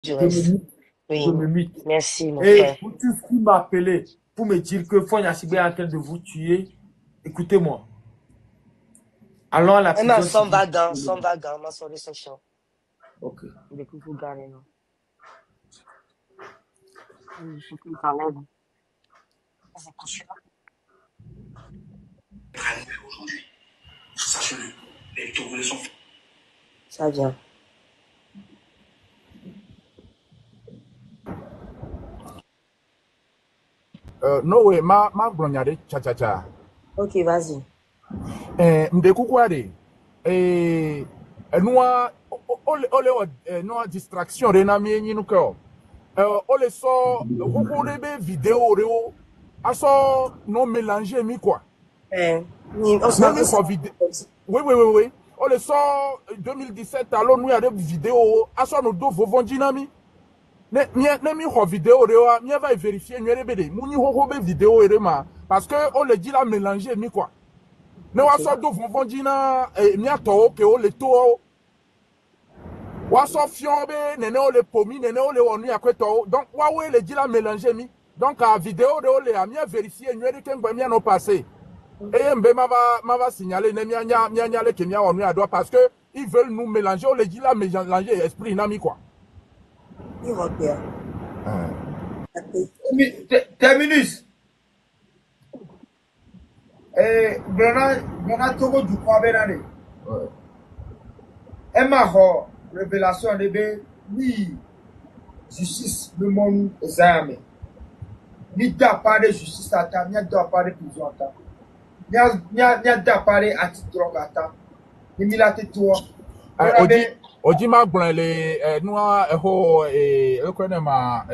du Je me reste. mute. Je Oui, me mute. merci, mon Et frère. vous tous qui m'appelez pour me dire que Fonya Sibé est en train de vous tuer, écoutez-moi. Allons à la Emma, prison civile. sans vagan, ma soeur de section. Ok. De coucou, garé, non. Il faut qu'il t'enlève. C'est couché là. Aujourd'hui, sachez-le, les Togolais sont. Ça vient. No way, ma glonyade cha cha cha. Ok, vas-y. Mde kukwade. Noa noa distraction de na mi nyinu ko. Ole so koko de be vidéo reo. Aso no mélanger mi quoi. On Même s'en mi ko vidéo. Oui. Ole so 2017 alors nous y a des vidéos. Aso no do vovon dinami. Ne mi ho vidéo reo a mi va vérifier nyere bede. Muni ho be vidéo reo ma parce que on le dit la mélanger mi quoi. Ne wa so do vonvon dina mi ato ke o le to wa so fion be nene o le pomi nene o le wonu akweto donc wa we le dila mélanger mi donc a vidéo de o le a mi vérifier nyeri ke ngba mi no passer et mbe ma va signaler ne mi anya le ke mi wonu ado parce que ils veulent nous mélanger o le dila mélanger esprit na mi quoi. Il repère. Terminus. Bernard Togo du Kwabenane. Emma Ho, révélation de B, oui, justice, le monde aux armes. Ni pas de justice à temps, ni pas de prison à temps. Ni pas de anti-drogue à temps. Ni milate toi. Oji ma gbọn le nua ho ekonema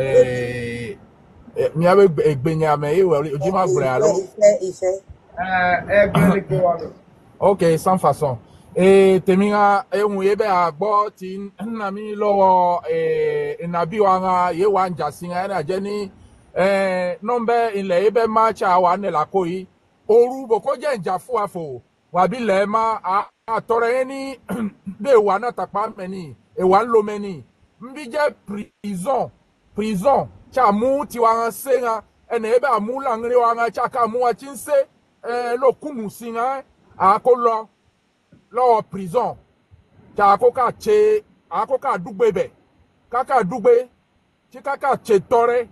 mi abe egbenya me oji ma gbọn alo. Il fait. Ok, sans façon. Et teminga muyebe agbo ti na mi lowo nabi wanga ye wanja singa na jeni nombe ile ebe ma cha wa ne la koyi oru boko je njafu afo wa bi le ma atore ni de wa na tapa meni e wa lo meni mbi je prison cha mu ti wa senga ene ebe amula ngri wanga cha ka mu wa chinse lo kumu singa akolo lọ́wọ́ prison tí àkókò dúgbò bẹ̀ káka dúgbò tí káka tse tọrẹ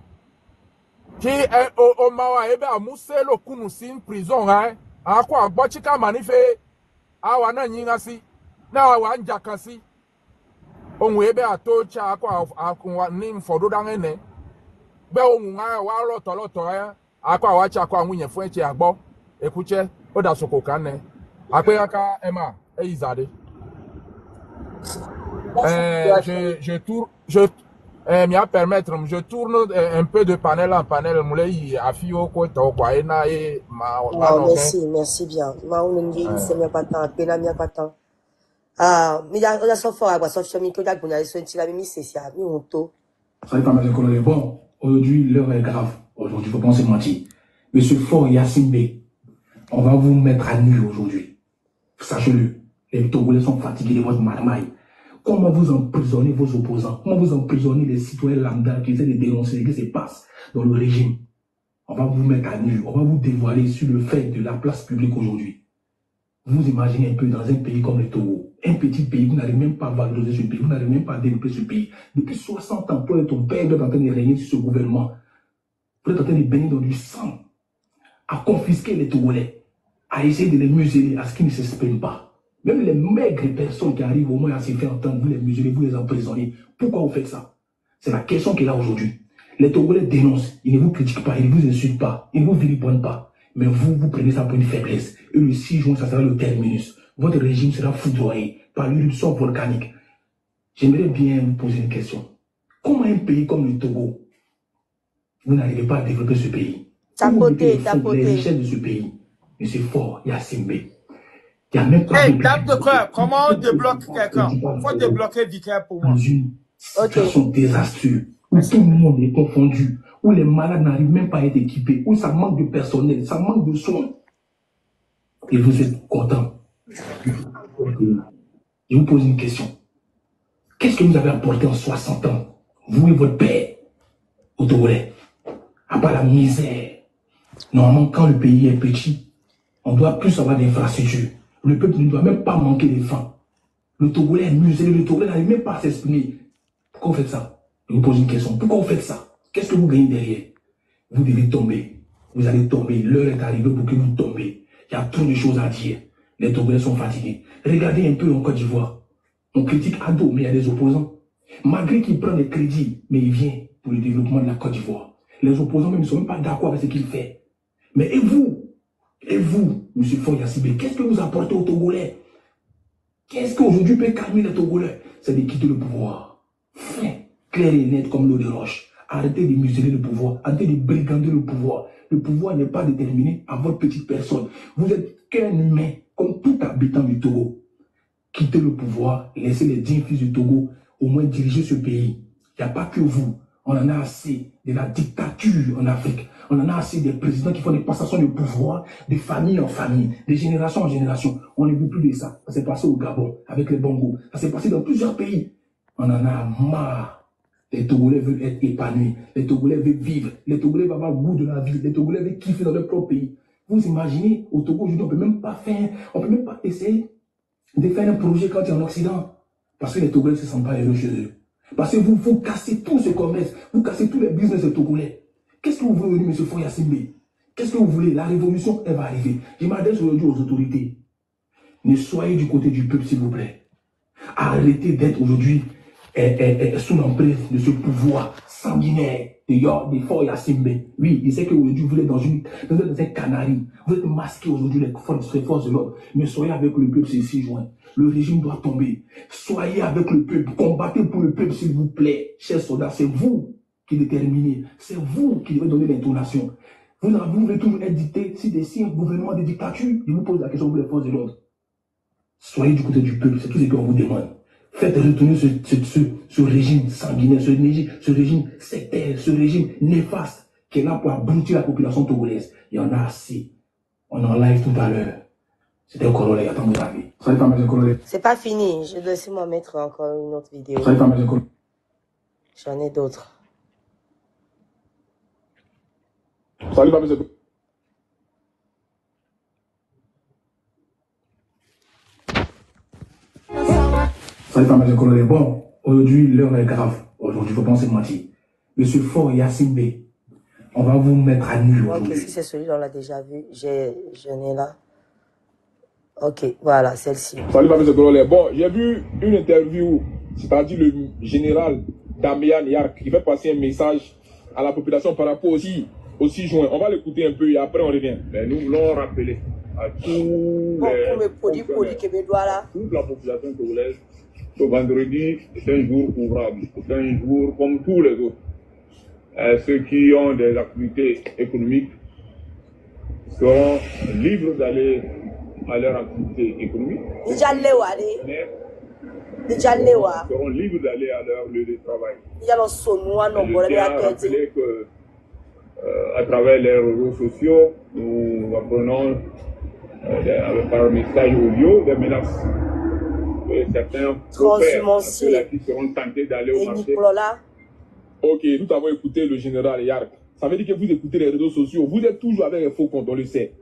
tí o ma wa ebe amuse lókunu sí prison rẹ àkó àgbọ̀ tí ká mà nífẹ̀ẹ́ àwa náà yín ká sí náà wà ń jà kan sí ohun ebe àtó tí àkó ní nfọdúdá ẹnẹ gbẹ ohun wa lọ́tọ̀lọ́tọ̀ ẹ àkó àwa tí àkó àwọn yẹn fún ẹ tí àgbọ̀ èkútsẹ ó dà sọkò kan nẹ àpéyàká ẹ máa. Izade. Mi a permettre, je tourne un peu de panel en panel, moulay afio ko to kwa ena e ma. Merci bien. Ma on ne c'est même pas tant, pena mi pas tant. Mais il y a son fort à quoi son chemin que la bonne son tira mi c'est ça, mi honto. Ça pas mal de colonel. Bon, aujourd'hui l'heure est grave. Aujourd'hui, faut pas se mentir. Monsieur Fort Yassimbe, on va vous mettre à nu aujourd'hui. Sachez-le. Les Togolais sont fatigués de votre marmaille. Comment vous emprisonnez vos opposants? Comment vous emprisonnez les citoyens lambda qui essaient de dénoncer ce qui se passe dans le régime? On va vous mettre à nu. On va vous dévoiler sur le fait de la place publique aujourd'hui. Vous imaginez un peu dans un pays comme le Togo, un petit pays, vous n'arrivez même pas à valoriser ce pays, vous n'arrivez même pas à développer ce pays. Depuis 60 ans, toi et ton père êtes en train de régner sur ce gouvernement. Vous êtes en train de baigner dans du sang, à confisquer les Togolais, à essayer de les museler à ce qu'ils ne s'expriment pas. Même les maigres personnes qui arrivent au moins à se faire entendre, vous les muselez, vous les emprisonnez. Pourquoi vous faites ça? C'est la question qu'il a aujourd'hui. Les Togolais dénoncent, ils ne vous critiquent pas, ils ne vous insultent pas, ils ne vous vilipendent pas. Mais vous prenez ça pour une faiblesse. Et le 6 juin, ça sera le terminus. Votre régime sera foudroyé par l'éruption volcanique. J'aimerais bien vous poser une question. Comment un pays comme le Togo, vous n'arrivez pas à développer ce pays? Tapoter. Les richesses de ce pays. Monsieur Fort Yassimbe. Il n'y a même pas de dame de cœur, comment on débloque quelqu'un? Il faut débloquer Vicaire pour moi. Dans une situation désastreuse, où tout le monde est confondu, où les malades n'arrivent même pas à être équipés, où ça manque de personnel, ça manque de soins. Et vous êtes content. Je vous pose une question. Qu'est-ce que vous avez apporté en 60 ans vous et votre père, au Togolais, à part la misère. Normalement, quand le pays est petit, on doit plus avoir d'infrastructures. Le peuple ne doit même pas manquer de faim. Le Togolais est muselé, le Togolais n'arrive même pas à s'exprimer. Pourquoi vous faites ça? Je vous pose une question. Pourquoi vous faites ça? Qu'est-ce que vous gagnez derrière? Vous devez tomber. Vous allez tomber. L'heure est arrivée pour que vous tombiez. Il y a trop de choses à dire. Les Togolais sont fatigués. Regardez un peu en Côte d'Ivoire. On critique Ado, mais il y a des opposants. Malgré qu'il prend des crédits, mais il vient pour le développement de la Côte d'Ivoire. Les opposants même ne sont même pas d'accord avec ce qu'il fait. Mais et vous, M. Faure Yacine, qu'est-ce que vous apportez aux Togolais? Qu'est-ce qu'aujourd'hui peut calmer les Togolais? C'est de quitter le pouvoir. Fin, clair et net comme l'eau de roche. Arrêtez de museler le pouvoir. Arrêtez de brigander le pouvoir. Le pouvoir n'est pas déterminé à votre petite personne. Vous êtes qu'un humain, comme tout habitant du Togo. Quittez le pouvoir, laissez les 10 fils du Togo au moins diriger ce pays. Il n'y a pas que vous. On en a assez de la dictature en Afrique. On en a assez des présidents qui font des passations de pouvoir de famille en famille, de génération en génération. On ne veut plus de ça. Ça s'est passé au Gabon avec les Bongo. Ça s'est passé dans plusieurs pays. On en a marre. Les Togolais veulent être épanouis. Les Togolais veulent vivre. Les Togolais veulent avoir le goût de la vie. Les Togolais veulent kiffer dans leur propre pays. Vous imaginez, au Togo aujourd'hui, on ne peut même pas essayer de faire un projet quand il y a en Occident. Parce que les Togolais ne se sentent pas heureux chez eux. Parce que vous cassez tout ce commerce, vous cassez tous les business des Togolais. Qu'est-ce que vous voulez aujourd'hui, M. Faure Yacine? Qu'est-ce que vous voulez? La révolution, elle va arriver. Je m'adresse aujourd'hui aux autorités. Ne soyez du côté du peuple, s'il vous plaît. Arrêtez d'être aujourd'hui sous l'emprise de ce pouvoir sanguinaire de Faure Yacine. Oui, il sait qu'aujourd'hui, vous êtes dans un canari. Vous êtes masqué aujourd'hui, les forces de l'ordre. Mais soyez avec le peuple, c'est 6 juin. Le régime doit tomber. Soyez avec le peuple. Combattez pour le peuple, s'il vous plaît. Chers soldats, c'est vous qui déterminez. C'est vous qui devez donner l'intonation. Vous voulez toujours être dicté si un gouvernement de dictature. Je vous pose la question pour les forces de l'ordre. Soyez du côté du peuple. C'est tout ce qu'on vous demande. Faites retourner ce régime sanguinaire, ce régime sectaire, ce régime néfaste qui est là pour abrutir la population togolaise. Il y en a assez. On en live tout à l'heure. C'était un Corolla, attends mon avis. Salut, famille Corolla. C'est pas fini. Je dois moi mettre encore une autre vidéo. Salut, famille Corolla. J'en ai d'autres. Salut, famille Corolla. Salut, famille Corolla. Bon, aujourd'hui, l'heure est grave. Aujourd'hui, il ne faut pas se mentir. Monsieur Faure Yacine, on va vous mettre à nu aujourd'hui. Ok, si c'est celui-là, on l'a déjà vu. J'en ai là. Ok, voilà, celle-ci. Salut, famille Corolla. Bon, j'ai vu une interview, c'est-à-dire le général Damian Yark, qui fait passer un message à la population par rapport aussi au 6 juin. On va l'écouter un peu et après on revient. Mais nous voulons rappeler à toute la population togolaise que vendredi est un jour ouvrable, c'est un jour comme tous les autres. Ceux qui ont des activités économiques seront libres d'aller à leur activité économique. Mais seront libres d'aller à leur lieu de travail. Je tiens à rappeler que à travers les réseaux sociaux, nous apprenons par message audio des menaces que certains ceux-là qui seront tentés d'aller au marché. Ok, nous avons écouté le général Yark. Ça veut dire que vous écoutez les réseaux sociaux. Vous êtes toujours avec un faux compte, on le sait.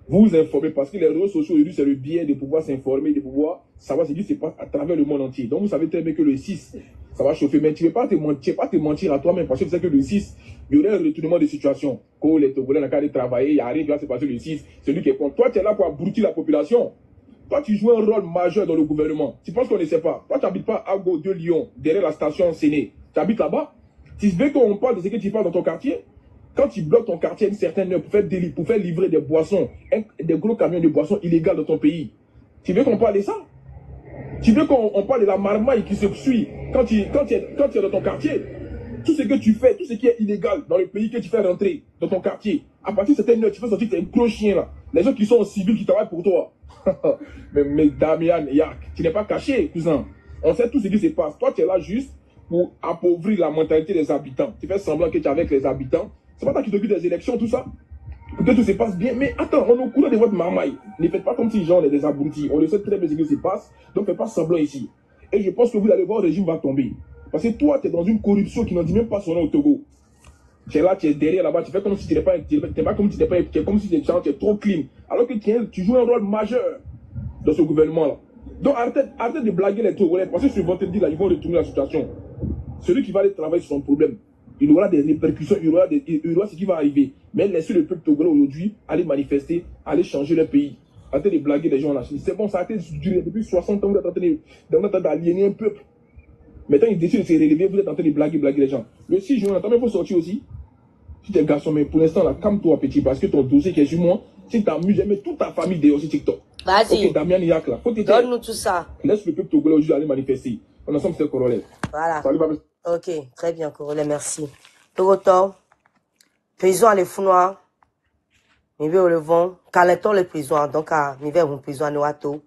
Vous vous informez parce que les réseaux sociaux aujourd'hui, c'est le biais de pouvoir s'informer, de pouvoir savoir ce qui se passe à travers le monde entier. Donc vous savez très bien que le 6, ça va chauffer. Mais tu ne veux pas te mentir à toi-même parce que tu sais que le 6, il y aurait un retournement de situation. Quand les Togolais n'ont qu'à aller travailler, il y a rien qui va se passer le 6. Celui qui est contre. Toi, tu es là pour abrutir la population. Toi, tu joues un rôle majeur dans le gouvernement. Tu penses qu'on ne sait pas. Toi, tu n'habites pas à Go de Lyon, derrière la station Séné. Tu habites là-bas. Tu veux qu'on parle de ce que tu fais dans ton quartier. Quand tu bloques ton quartier à une certaine heure pour faire livrer des boissons, des gros camions de boissons illégales dans ton pays, tu veux qu'on parle de ça? Tu veux qu'on parle de la marmaille qui se suit quand tu es dans ton quartier? Tout ce que tu fais, tout ce qui est illégal dans le pays que tu fais rentrer dans ton quartier, à partir de certaines heures, tu fais sortir que tu es un gros chien là. Les gens qui sont en civil, qui travaillent pour toi. mais Damian Yark, tu n'es pas caché, cousin. On sait tout ce qui se passe. Toi, tu es là juste pour appauvrir la mentalité des habitants. Tu fais semblant que tu es avec les habitants. C'est pas toi qui t'occupes des élections, tout ça. Pour que tout se passe bien. Mais attends, on est au courant de votre marmaille. Ne faites pas comme si les gens sont des abrutis. On le sait très bien ce qui se passe. Donc faites pas semblant ici. Et je pense que vous allez voir, le régime va tomber. Parce que toi, tu es dans une corruption qui n'en dit même pas son nom au Togo. Tu es là, tu es derrière là-bas, tu fais comme si tu n'es pas, tu es pas comme si tu n'es pas, tu es comme si tu es trop clean. Alors que tu joues un rôle majeur dans ce gouvernement-là. Donc arrêtez de blaguer les Togolais, parce que ce vendredi là, ils vont retourner la situation. Celui qui va aller travailler sur son problème, il aura des répercussions, il aura ce qui va arriver. Mais laissez le peuple togolais aujourd'hui aller manifester, aller changer le pays. Arrêtez de blaguer les gens là. C'est bon, ça a été duré depuis 60 ans, vous êtes en train d'aliéner un peuple. Maintenant, ils décident de se relever, vous êtes en train de blaguer les gens. Le 6 juin, attends, mais il faut sortir aussi. Si tu es un garçon, mais pour l'instant, là, calme-toi, petit, parce que ton dossier qui est sur moi, si tu t'amuses, mais toute ta famille d'ailleurs sur TikTok. Vas-y. Ok, Damien Niak, là. Donne-nous tout ça. Laisse le peuple togolais aujourd'hui aller manifester. On ensemble, c'est le corollaire. Voilà. Salut, papa. Ok, très bien, corollaire, merci. Togoto, prison à les founoirs. Nous le vent, caleton les prisons, donc à nous verrons prison à Noato.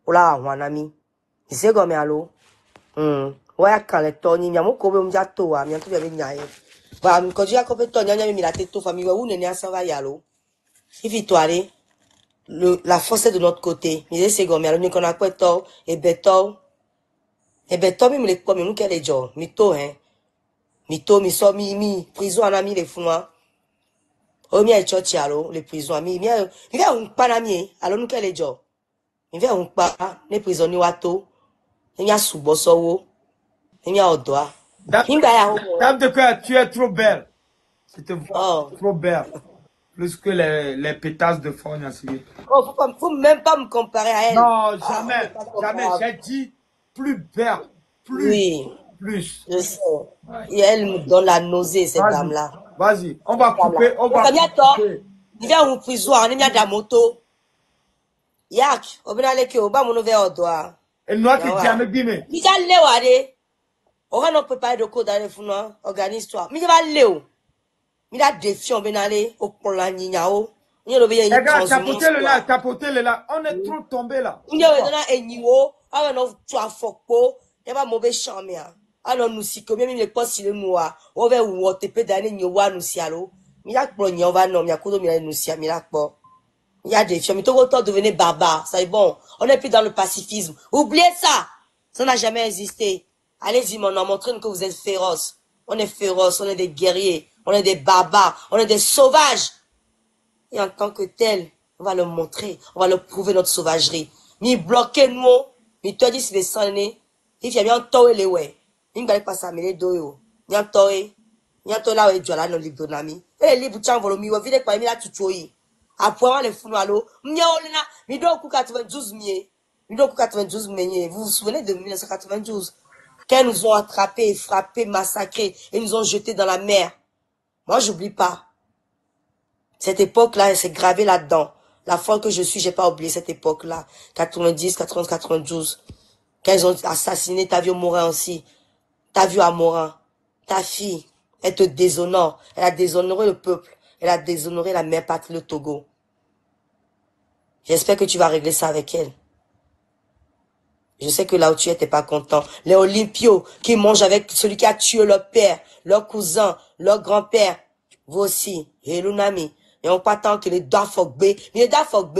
Ola, mon ami. Il sait comme allo. Ouais, caleton, ni miamo kobe mjato, a mianto bien nyaye. Bah, quand j'ai accompagné ton nyanya, mi la tête to famille, ou n'est ça va y allo. Si victoire, la force est de notre côté. Mais c'est comme allo, nous qu'on a quoi to, et beto, mi me les pommes, nous qu'elle est jo, mito, hein. Mito, mi so, mi, prison à ami les founoirs. Oh, mi a church allo, les prisons, mi a un panamier, alors nous qu'elle est jo. Mi a un pa, les prisonniers wato, mi a subosowo, mi a odoa. Dame de cœur, tu es trop belle. Je te vois, trop belle. Plus que les pétasses de fond. Oh, faut même pas me comparer à elle. Non, jamais, jamais. J'ai dit plus belle. Plus. Oui. Plus. Je sais. Ouais. Et elle me donne la nausée, cette dame-là. Vas-y, on va couper, on va couper. Il vient en prison, on est mis à la moto. Yak, on va aller que au bas mon nouvel odoa. Et nous, tu dis à me bime. Il y a l'éwade. On va nous préparer de code dans les fous, organise-toi. Mais il va l'éo. Il a défi, on va aller au pont la nignao. Regarde, tapoter le là. On est trop tombé là. Il y a un niveau, on a trois fokpo, il va mauvais charme. Alors nous si comme les postes si le noir, on va où te peut donner nous voir nous si allo. Il y a pour nous on va non, il y a quoi de nous si il y a des filles, mais tout autant devenir barbare, ça est bon. On n'est plus dans le pacifisme. Oubliez ça. Ça n'a jamais existé. Allez-y mon nom, montrez-nous que vous êtes féroces. On est féroces, on est des guerriers, on est des barbares, on est des sauvages. Et en tant que tel, on va leur montrer, on va leur prouver notre sauvagerie. Mi bloquer nous, mi te dis les sonner. Il y a bien toé les ouais. Il ne pas ça, mais les deux yo. Nyan toé là où là no libro nami. Et les libres tchang volomi, ou vide quoi mi la tutoyi. Après les fousalo, mi olina, mi do ku 92 mie. Mi do ku 92 mie. Vous vous souvenez de 1992? Quand nous ont attrapés, frappés, massacrés et nous ont jetés dans la mer. Moi, j'oublie pas. Cette époque-là, elle s'est gravée là-dedans. La folle que je suis, j'ai pas oublié cette époque-là. 90, 91, 92. Quand ils ont assassiné ta vie au Morin aussi. Ta vie à Morin. Ta fille, elle te déshonore. Elle a déshonoré le peuple. Elle a déshonoré la mère patrie, le Togo. J'espère que tu vas régler ça avec elle. Je sais que là où tu es, t'es pas content. Les Olympios qui mangent avec celui qui a tué leur père, leur cousin, leur grand-père. Vous aussi. Et l'unami. Et on pas tant que les Dafogbe, mais les Dafogbe,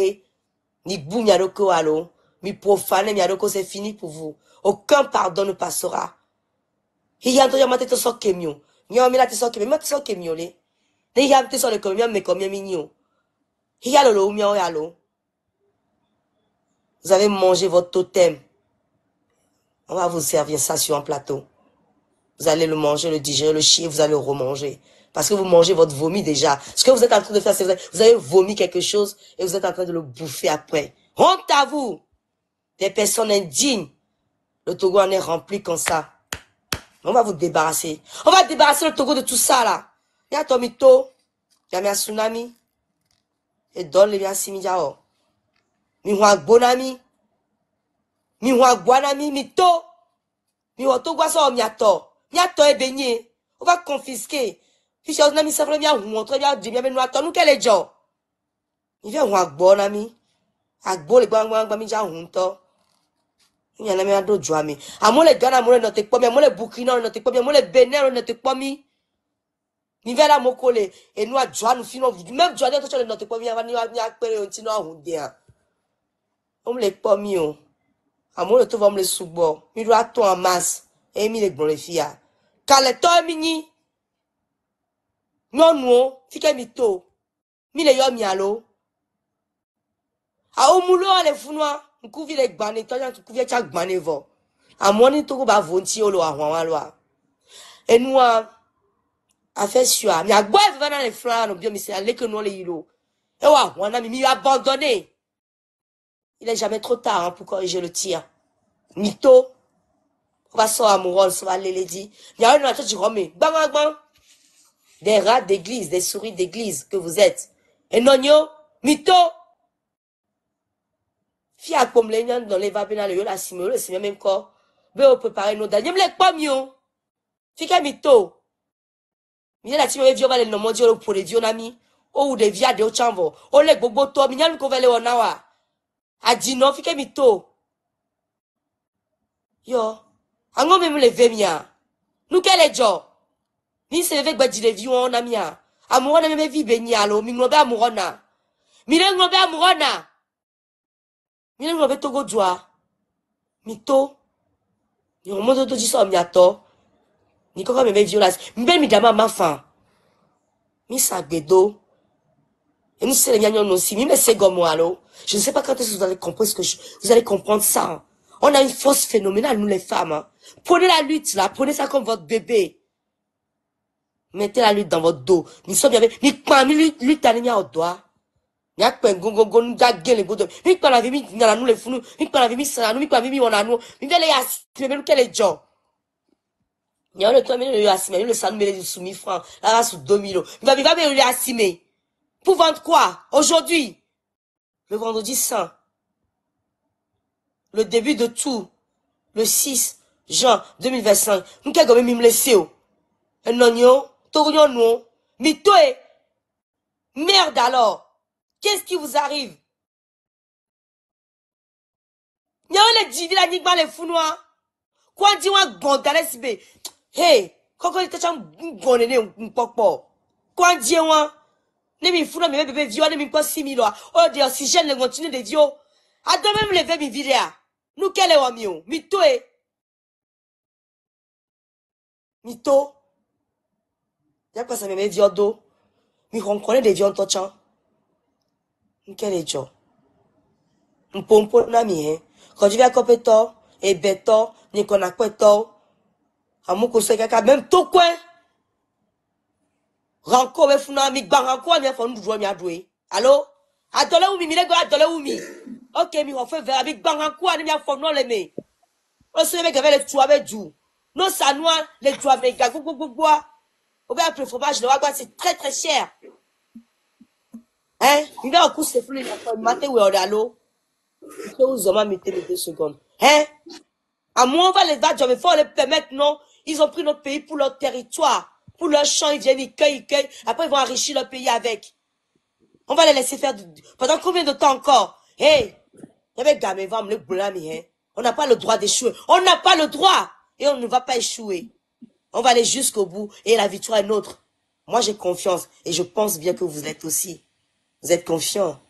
ni boum yadoko allo, ni profane yadoko, c'est fini pour vous. Aucun pardon ne passera. Il y a un truc à mater so kemio. Ni on met la so kemio, mais so kemio le. Il y a un truc sur le kemio, mais combien mignon. Il y a le mien allo. Vous avez mangé votre totem. On va vous servir ça sur un plateau. Vous allez le manger, le digérer, le chier, vous allez le remanger. Parce que vous mangez votre vomi déjà. Ce que vous êtes en train de faire, c'est vous avez vomi quelque chose et vous êtes en train de le bouffer après. Honte à vous! Des personnes indignes. Le Togo en est rempli comme ça. On va vous débarrasser. On va débarrasser le Togo de tout ça là. Il y a Tomito, il y a un tsunami. Et donne les biens simidjao. Mi hua bonami. Mi hua guanami, mito. Mi hua to guaso miato. Miato est baigné. On va confisquer. Puis je n'ai ça bien montrer bien dire bien nous attendons quel est Joe. Il vient voir bon ami. Agbo le bang mi ja hunto. Il y en a même d'autres joami. À moi les Ghana moi ne te pas bien, moi les Burkina ne te pas bien, moi les Bénin ne te pas mi. Ni vers mon collègue et nous à joie nous finons même joie de ne te pas bien va ni appeler on tino hundia. On les pas mi on. À moi le tout va me le soubo. Mi doit tout en masse. Et mi les bon les filles. Quand les toi mini. Non, non, fike mi to. Mi le yo mi alo. A omulo ale funwa. Nkuvi le gbane. Tonya nkuvi chak gbane vo. A moni to ko ba vonti olo a hwan lo. Et nous a fait sûr. Mi a gwa va dans les fleurs no bio mi se ale que nous le yilo. Et wa wana mi abandonné. Il est jamais trop tard hein, pour corriger le tir. Mito. On va sortir amoureux, on va aller dit. Il y a une autre qui remet. Bang, bang. Des rats d'église, des souris d'église que vous êtes. Et non, yo, mito. Fia comme les gens dans les vapes, le la simule, c'est même corps. Mais on peut préparer nos derniers. Mais pas mieux. Fika mito. Mais la team vient va le nom mondial pour les vieux amis. Ou des via de chambo. O le bobo to, minyan ko vele onawa. A dit non, fika mito. Yo. Ango même le vemia. Nous quel est jo? Ni se leve gba jile vi on amia. Amurona me vi beni alo, mi ngobe amurona. Mi le ngobe amurona. Mi le ngobe togo joa. Mi to. Ni o modo to jiso mi ato. Ni koko me violence. Mbe mi dama mafa. Mi sagbedo. Et nous c'est les mignons aussi. Mi me se gomo alo. Je ne sais pas quand est-ce que vous allez comprendre vous allez comprendre ça. On a une force phénoménale, nous les femmes. Hein. Prenez la lutte là, prenez ça comme votre bébé. Mettez la lutte dans votre dos. Nous sommes bien. Ni pas mi lutte à l'ennemi au doigt. Ni a pas gongo nous gagne les godo. Ni pas la vie mi na nous les fous. Ni pas la vie mi ça nous, ni pas la vie mi on a nous. Ni les assis, mais nous quel est John. Ni on le toi mais le assis, mais le ça nous met sous 1000 francs. Là sous 2000. Il va me le assis. Pour vendre quoi aujourd'hui? Le vendredi saint. Le début de tout. Le 6 juin 2025. Nous quel gomme me laisser. Un non Torion non. Mais toi, merde alors. Qu'est-ce qui vous arrive? Y'a les divi la nigma les founois. Quoi dit moi gondale sibe? Hey, koko ite cham gonene mpokpo. Quoi dit moi? Ne mi founois me bébé viol ne mi pas 6000 lois. Oh Dieu, si j'aime le continue de Dieu. Adam même lever mi vidéa. Nous quel est wamio? Mito e. Mito. Y'a quoi ça me met viol do? Mi reconnaît des viol tochan. Quel est Dieu? Mpompo na mi hein. Quand je vais à Copeto, et Beto, ni qu'on a Copeto, à mon conseil, quelqu'un, même tout quoi. Ranko, mais funa, mi bang ranko, mi a fait nous jouer, mi a doué. Allô? Adole ou mi, mi lego, adole ou mi. Ok, mi refait vers, mi bang ranko, mi a fait non les me. On se met avec les tuas avec du. Non, ça noir, les tuas avec gagou, bois. Au bien, le fromage, le wagwa, c'est très très cher. Hein? Il a un coup, c'est flou, il a fait maté ou allô? Aux hommes mettez les 2 secondes. Hein? À moi, on va les battre, mais il faut les permettre, non? Ils ont pris notre pays pour leur territoire. Pour leur champ, ils viennent, ils cueillent. Après, ils vont enrichir leur pays avec. On va les laisser faire pendant combien de temps encore? Hey! Il y avait gamé, va me le blâmer, hein? On n'a pas le droit d'échouer. On n'a pas le droit! Et on ne va pas échouer. On va aller jusqu'au bout et la victoire est nôtre. Moi, j'ai confiance et je pense bien que vous l'êtes aussi. Vous êtes confiants.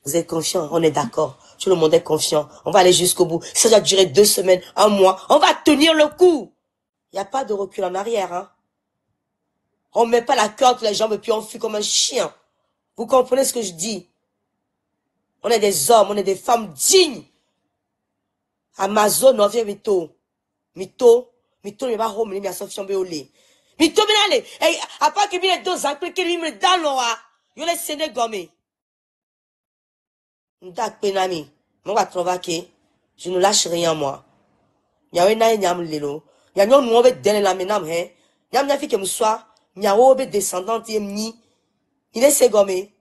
Vous êtes confiants, on est d'accord. Tout le monde est confiant. On va aller jusqu'au bout. Ça doit durer 2 semaines, 1 mois. On va tenir le coup. Il n'y a pas de recul en arrière. Hein. On ne met pas la queue entre les jambes et puis on fuit comme un chien. Vous comprenez ce que je dis? On est des hommes, on est des femmes dignes. Amazon, on vient mito. Mito, il va home, il y a Sofian Béolé. Mito, mais allez. À part que les 2 ans, qu'il me dans l'oa. Il y a les Sénégomé. Ndak penami, on va provoquer. Je ne lâche rien, moi. Y'a un aïe nyam lelo. Y'a un nous obe dene la menam, hein. Yam n'a fait que m'soit. Y'a obe descendante yemni. Il est segomé.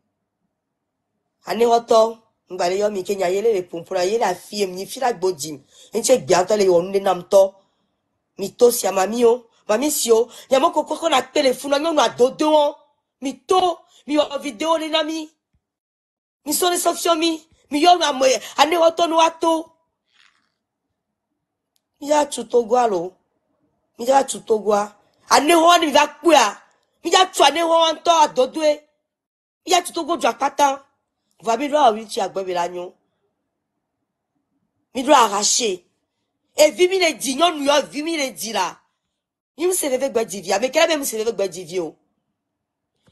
Ane roto. M'bale yo mi kenya yele le pompona yele la fille m'ni fila bodim. Enche bientôt le yon nam to. Mito si a mamio. Mami si yo. Y'a mon coco qu'on a téléphone. Y'a a dodo. Mito. Mi yo vidéo les nami. Mi sont les sofiomi. Mi yo na moye. Ane roto no ato. Mi ya tutogwa lo. Mi ya tutogwa. Ane ho ni va kuya. Mi ya tu ane ho anto adodwe. Mi ya tutogo du akatan. Va mi do a witi agbebe la nyon. Mi do arracher. Et vimi les dit, non, nous, vimi les dit là. Il me se réveille Badivia, mais quel même se réveille Badivio?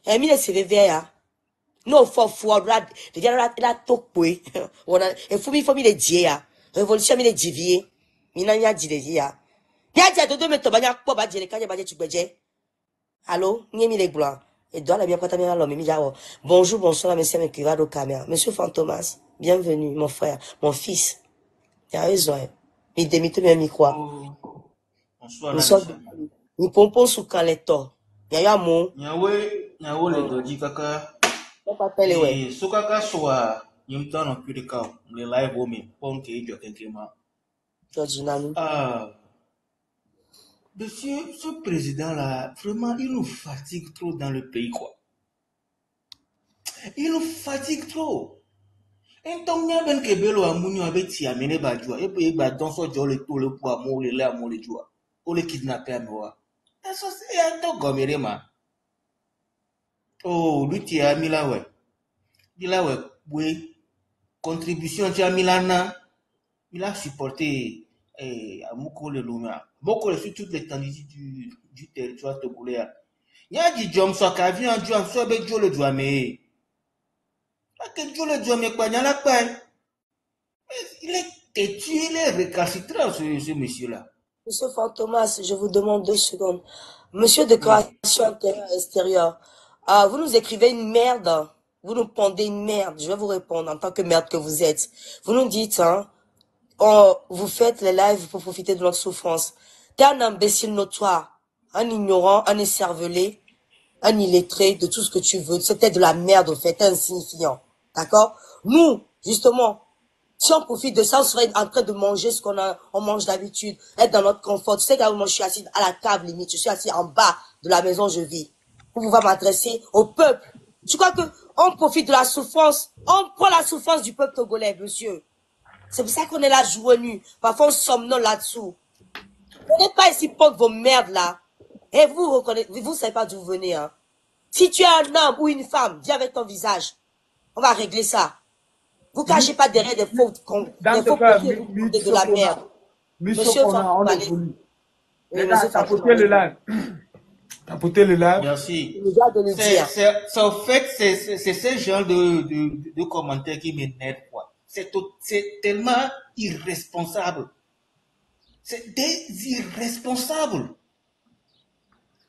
Et mi les se réveille, hein. Non, faut, là, la tokwe. On a, et faut mi les dire, hein. Révolution, mi les divier. Mi n'a dit les dire. Y'a dit à deux mais t'as pas quoi, bah, dire, quand y'a pas dit, tu peux dire. Allô, n'y mi les blancs. Et dans la bien quand t'as l'homme, mi jao. Bonjour, bonsoir, monsieur, mes cuivres caméra. Monsieur Fantomas, bienvenue, mon frère, mon fils. Tu as raison, hein. Mi demite même mi croit. Bonsoir, Nous sommes, nous pompons sous quand les torts. Y'a un mot. Nyawe le doji kaka. On pas telle, ouais. Et so kaka soit, yimta non plus de cas. Le live au même, ponke jo kenkema. Georgina, Monsieur, ce président-là, vraiment, il nous fatigue trop dans le pays, quoi. Il nous fatigue trop. Et tant bien ben que belo amunyo avec ti amene badjoa. Et puis ba dans so jo le tout le pour amour le la amour le joa. O le kidnapper amoa. Ça c'est un to gomere ma. Oh, lui ti a mila ouais. Dila ouais, oui. Contribution ti a milana. Il a supporté Amouko le Luma. Moko le sur toute l'étendue du territoire togolais. Il y a dit Jom so ka vi en Jom so be jo le joa me. Que jo le joa me kwa nyala kwa. Il est têtu, il est récalcitrant, ce monsieur-là. Monsieur Fantomas, je vous demande 2 secondes. Monsieur décoration intérieure et extérieure, vous nous écrivez une merde. Vous nous pondez une merde. Je vais vous répondre en tant que merde que vous êtes. Vous nous dites, hein, vous faites les lives pour profiter de notre souffrance. T'es un imbécile notoire, un ignorant, un écervelé, un illettré, de tout ce que tu veux. C'était de la merde, au fait, insignifiant. D'accord? Nous, justement, si on profite de ça, on serait en train de manger ce on mange d'habitude, être dans notre confort. Tu sais qu'à un moment, je suis assis à la table limite, je suis assis en bas de la maison où je vis, pour pouvoir m'adresser au peuple. Tu crois que on profite de la souffrance, on prend la souffrance du peuple togolais, monsieur. C'est pour ça qu'on est là jour nu. Parfois, on somnole là-dessous. Vous n'êtes pas ici pour vos merdes là. Et vous reconnaissez, vous ne savez pas d'où vous venez, hein. Si tu es un homme ou une femme, viens avec ton visage. On va régler ça. Vous cachez pas derrière des faux profils, de la merde. Monsieur, on est poli. Tapoter le live. Tapoter le live. Merci. C'est en fait, c'est ce genre de commentaires qui m'énervent, quoi. C'est tellement irresponsable. C'est des irresponsables.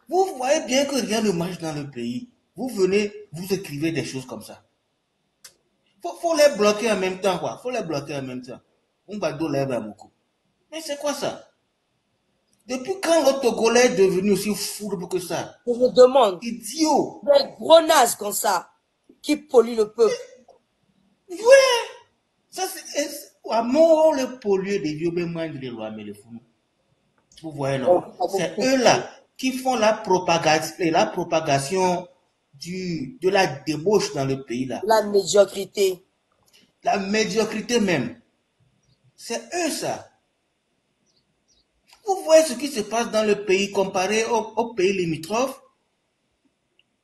Vous voyez bien que rien ne marche dans le pays. Vous venez, vous écrivez des choses comme ça. Faut les bloquer en même temps, quoi. Faut les bloquer en même temps. Mais c'est quoi ça? Depuis quand le Togolais est devenu aussi fourbe que ça? Je me demande. Idiot. Des gros nazes comme ça, qui polluent le peuple. Ouais. Ça, c'est, à mort le polluer des vieux, mais moins de les lois, mais les fous. Vous voyez, non? C'est eux-là qui font la propagation de la débauche dans le pays, là. La médiocrité. La médiocrité même. C'est eux, ça. Vous voyez ce qui se passe dans le pays comparé au pays limitrophe.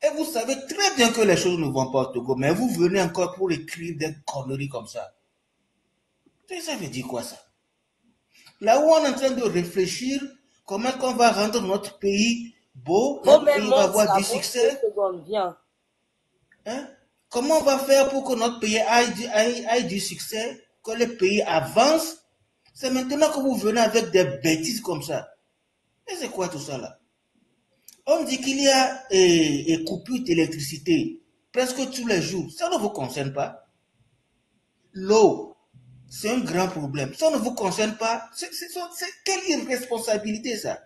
Et vous savez très bien que les choses ne vont pas au Togo, mais vous venez encore pour écrire des conneries comme ça. Ça veut dire quoi, ça? Là où on est en train de réfléchir, comment on va rendre notre pays beau, notre pays va avoir du succès. Hein? Comment on va faire pour que notre pays aille du succès, que le pays avance? C'est maintenant que vous venez avec des bêtises comme ça. Et c'est quoi tout ça là? On dit qu'il y a coupure d'électricité presque tous les jours. Ça ne vous concerne pas? L'eau, c'est un grand problème. Ça ne vous concerne pas? C'est quelle irresponsabilité ça?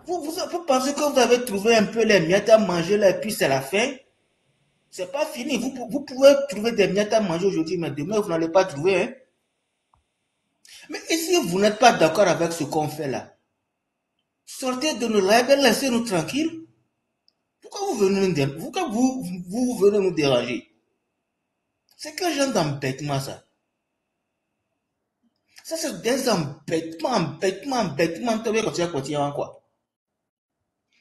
Vous pensez que vous avez trouvé un peu les miettes à manger là et puis c'est la fin? C'est pas fini. Vous pouvez trouver des miettes à manger aujourd'hui, mais demain vous n'allez pas trouver. Hein? Mais si vous n'êtes pas d'accord avec ce qu'on fait là, sortez de nos lives et laissez-nous tranquilles. Pourquoi vous venez nous déranger? C'est quel genre d'embêtement ça? Ça c'est des embêtements, quoi.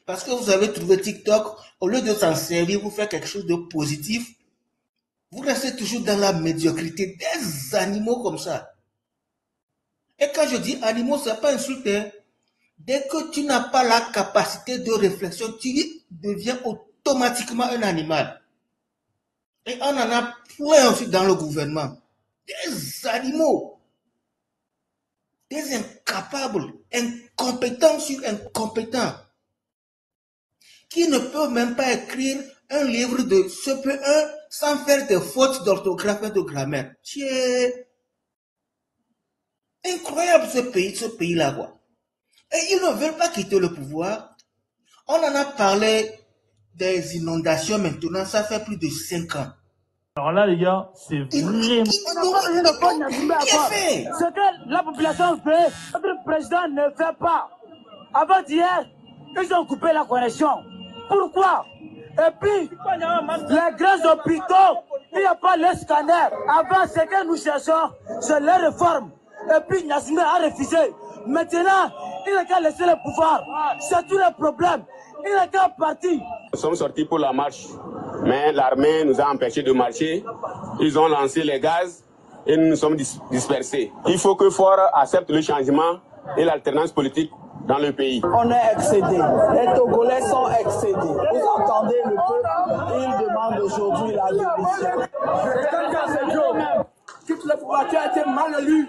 Parce que vous avez trouvé TikTok, au lieu de s'en servir, vous faites quelque chose de positif, vous restez toujours dans la médiocrité, des animaux comme ça. Et quand je dis animaux, ce n'est pas insulté. Dès que tu n'as pas la capacité de réflexion, tu deviens automatiquement un animal. Et on en a plein aussi dans le gouvernement. Des animaux. Des incapables, incompétents sur incompétents, qui ne peuvent même pas écrire un livre de CP1 sans faire des fautes d'orthographe et de grammaire. C'est incroyable ce pays-là, quoi. Et ils ne veulent pas quitter le pouvoir. On en a parlé des inondations maintenant, ça fait plus de 5 ans. Alors là, les gars, c'est vraiment... Ce que la population fait, notre président ne fait pas. Avant d'hier, ils ont coupé la connexion. Pourquoi? Et puis, les grands hôpitaux, il n'y a pas les scanners. Avant, ce que nous cherchons, c'est les réformes. Et puis, Nassime a refusé. Maintenant, il n'a qu'à laisser le pouvoir. C'est tout le problème. Il n'a qu'à partir. Nous sommes sortis pour la marche, mais l'armée nous a empêchés de marcher. Ils ont lancé les gaz et nous nous sommes dispersés. Il faut que Faure accepte le changement et l'alternance politique dans le pays. On est excédés. Les Togolais sont excédés. Vous entendez le peuple, il demande aujourd'hui la démission. Toute la population a été mal élue.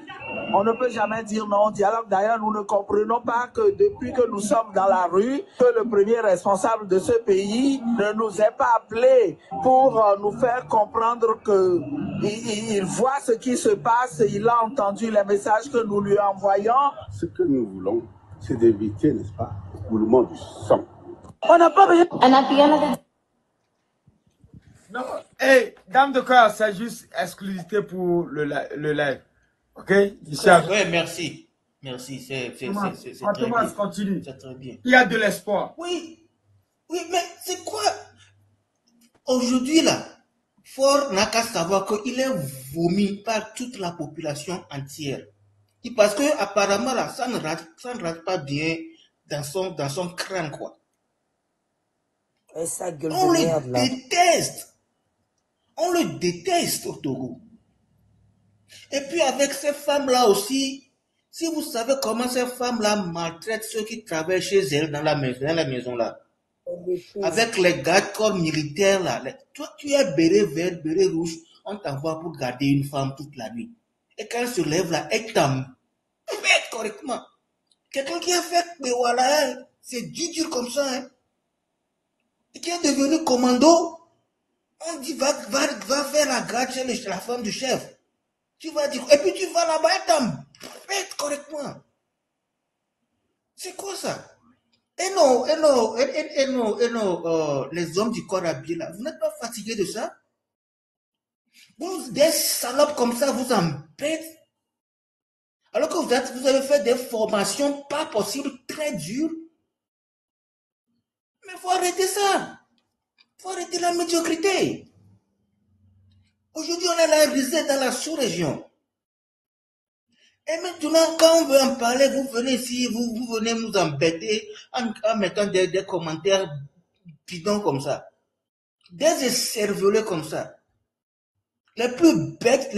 On ne peut jamais dire non au dialogue. D'ailleurs, nous ne comprenons pas que depuis que nous sommes dans la rue, que le premier responsable de ce pays ne nous ait pas appelés pour nous faire comprendre qu'il voit ce qui se passe, il a entendu les messages que nous lui envoyons. Ce que nous voulons, c'est d'éviter, n'est-ce pas, le coulement du sang. On n'a pas besoin... Non, hey, dame de cœur, c'est juste exclusivité pour le live. Ok? Oui, merci. Merci, c'est très bien. Continue. C'est très bien. Il y a de l'espoir. Oui, mais c'est quoi? Aujourd'hui, là, Faure n'a qu'à savoir qu'il est vomi par toute la population entière. Et parce que, apparemment, là, ça ne rate pas bien dans son crâne, quoi. Et ça gueule On de le merde, là. déteste. On le déteste au Togo. Et puis avec ces femmes-là aussi, si vous savez comment ces femmes-là maltraitent ceux qui travaillent chez elles dans la maison là, avec les gardes corps militaires là, toi tu es béret vert, béret rouge, on t'envoie pour garder une femme toute la nuit. Et quand elle se lève là, elle t'en fait correctement. Quelqu'un qui a fait, mais voilà, c'est dur comme ça, hein. Et qui est devenu commando. On dit, va faire la garde chez la femme du chef. Tu vas dire, et puis tu vas là-bas et t'en fais correctement. C'est quoi ça? Et non, les hommes du corps habillé là, vous n'êtes pas fatigués de ça? Des salopes comme ça vous embêtent. Alors que vous avez fait des formations pas possibles, très dures. Mais il faut arrêter ça. Il faut arrêter la médiocrité. Aujourd'hui, on est là risé dans la sous-région. Et maintenant, quand on veut en parler, vous venez ici, vous venez nous embêter en mettant des commentaires bidons comme ça. Des écervelés comme ça. Les plus bêtes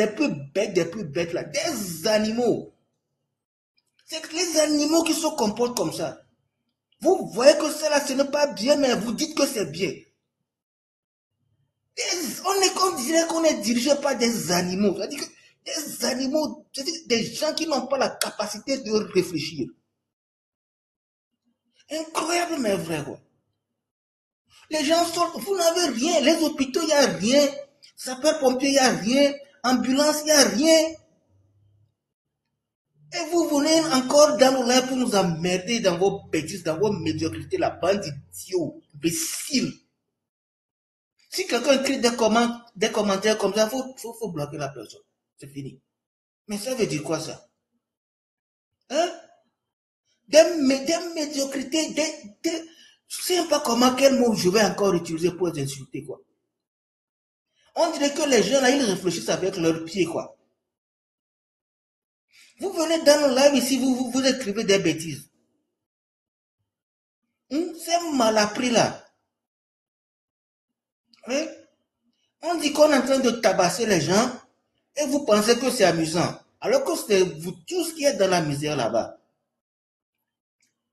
là, des animaux. C'est que les animaux qui se comportent comme ça. Vous voyez que cela, ce n'est pas bien, mais vous dites que c'est bien. On dirait qu'on est dirigé par des animaux. C'est-à-dire que des animaux, c'est-à-dire des gens qui n'ont pas la capacité de réfléchir. Incroyable, mais vrai, quoi. Les gens sortent, vous n'avez rien. Les hôpitaux, il n'y a rien. Sapeurs-pompiers, il n'y a rien. Ambulance, il n'y a rien. Et vous venez encore dans nos lives pour nous emmerder dans vos bêtises, dans vos médiocrités, la bande d'idiots, imbéciles. Si quelqu'un écrit des commentaires comme ça, il faut bloquer la personne. C'est fini. Mais ça veut dire quoi ça? Hein? Des médiocrités, je ne sais pas quel mot je vais encore utiliser pour les insulter, quoi. On dirait que les gens là, ils réfléchissent avec leurs pieds, quoi. Vous venez dans le live ici, vous écrivez des bêtises. C'est mal appris là. On dit qu'on est en train de tabasser les gens et vous pensez que c'est amusant. Alors que c'est vous tous qui êtes dans la misère là-bas.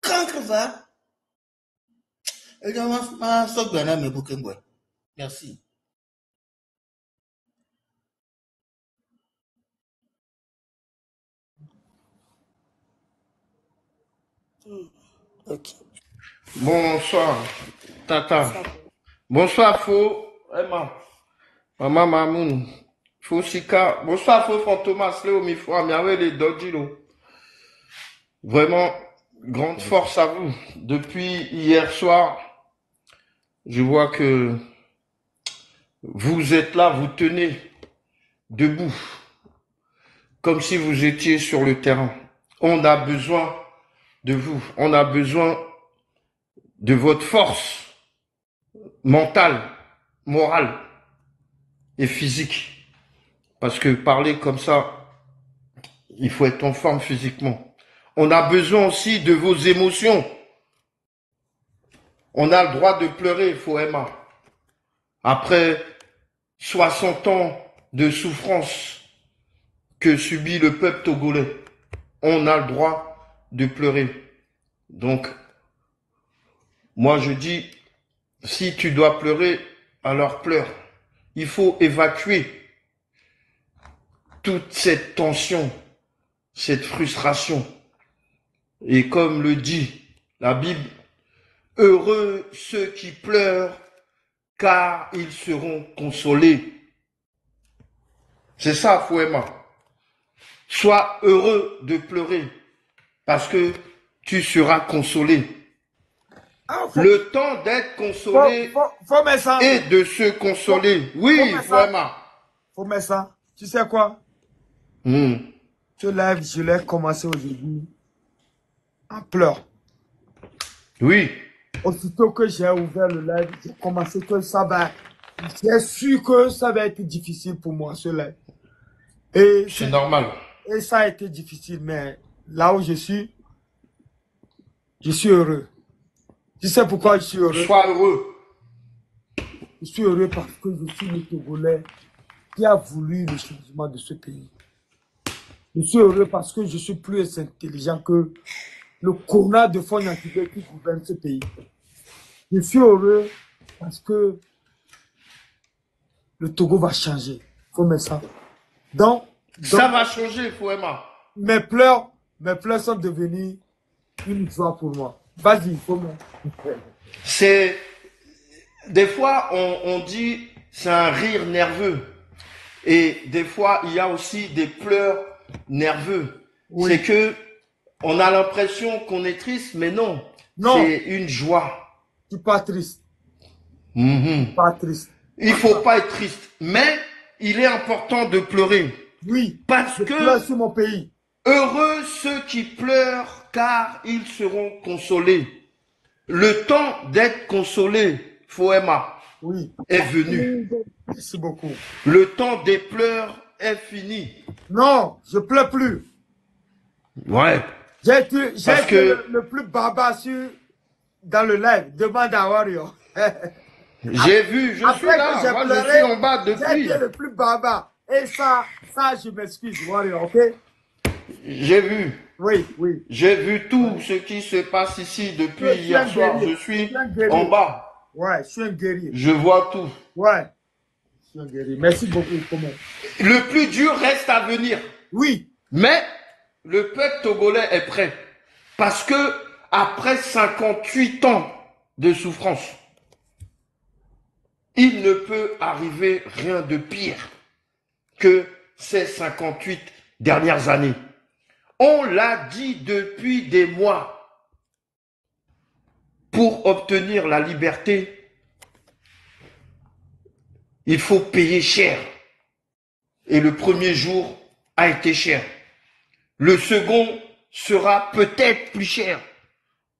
Quand va, merci. Ok. Bonsoir, Tata. Bonsoir, Faux. Emma. Maman Mamoun. Faux Sika. Bonsoir, Faux Fantomas. Léo Mifwa. Miawe les Dodjilo. Vraiment, grande force à vous. Depuis hier soir, je vois que vous êtes là, vous tenez debout. Comme si vous étiez sur le terrain. On a besoin de vous. On a besoin de votre force mentale, morale et physique. Parce que parler comme ça, il faut être en forme physiquement. On a besoin aussi de vos émotions. On a le droit de pleurer, Foema. Après 60 ans de souffrance que subit le peuple togolais, on a le droit de pleurer. Donc, moi je dis, si tu dois pleurer, alors pleure. Il faut évacuer toute cette tension, cette frustration. Et comme le dit la Bible, heureux ceux qui pleurent, car ils seront consolés. C'est ça, Fouema. Sois heureux de pleurer, parce que tu seras consolé. Le temps d'être consolé et de se consoler. Oui, vraiment. Faut mettre ça. Tu sais quoi? Ce live, je l'ai commencé aujourd'hui en pleurs. Oui. Aussitôt que j'ai ouvert le live, j'ai commencé que ça va. J'ai su que ça va être difficile pour moi, ce live. Et c'est normal. Et ça a été difficile, mais là où je suis heureux. Tu sais pourquoi je suis heureux? Sois heureux. Je suis heureux parce que je suis le Togolais qui a voulu le changement de ce pays. Je suis heureux parce que je suis plus intelligent que le connard de Fonyankibé qui gouverne ce pays. Je suis heureux parce que le Togo va changer. Faut mettre ça. Donc ça va changer, Fouema. Mes pleurs sont devenus une joie pour moi. Vas-y, faut mettre. C'est... Des fois, on dit c'est un rire nerveux. Et des fois, il y a aussi des pleurs nerveux. Oui. C'est que on a l'impression qu'on est triste, mais non. C'est une joie. Tu n'es pas triste. Pas triste. Il faut pas être triste. Mais il est important de pleurer. Oui. Parce je que pleure sur mon pays. Heureux ceux qui pleurent, car ils seront consolés. Le temps d'être consolé, Foema, est venu. Merci beaucoup. Le temps des pleurs est fini. Non, je pleure plus. Ouais. J'ai été le plus barbare dans le live. Demande à Wario. J'ai vu, je suis là. Moi, je suis en bas depuis. J'ai été le plus barbare. Et ça, je m'excuse, Wario, ok? J'ai vu. Oui, oui. J'ai vu tout ce qui se passe ici depuis hier soir. Je suis en bas. Ouais, je suis un guerrier. Je vois tout. Ouais. Je suis un guerrier. Merci beaucoup. Le plus dur reste à venir. Oui. Mais le peuple togolais est prêt. Parce que après 58 ans de souffrance, il ne peut arriver rien de pire que ces 58 dernières années. On l'a dit depuis des mois. Pour obtenir la liberté, il faut payer cher. Et le premier jour a été cher. Le second sera peut-être plus cher.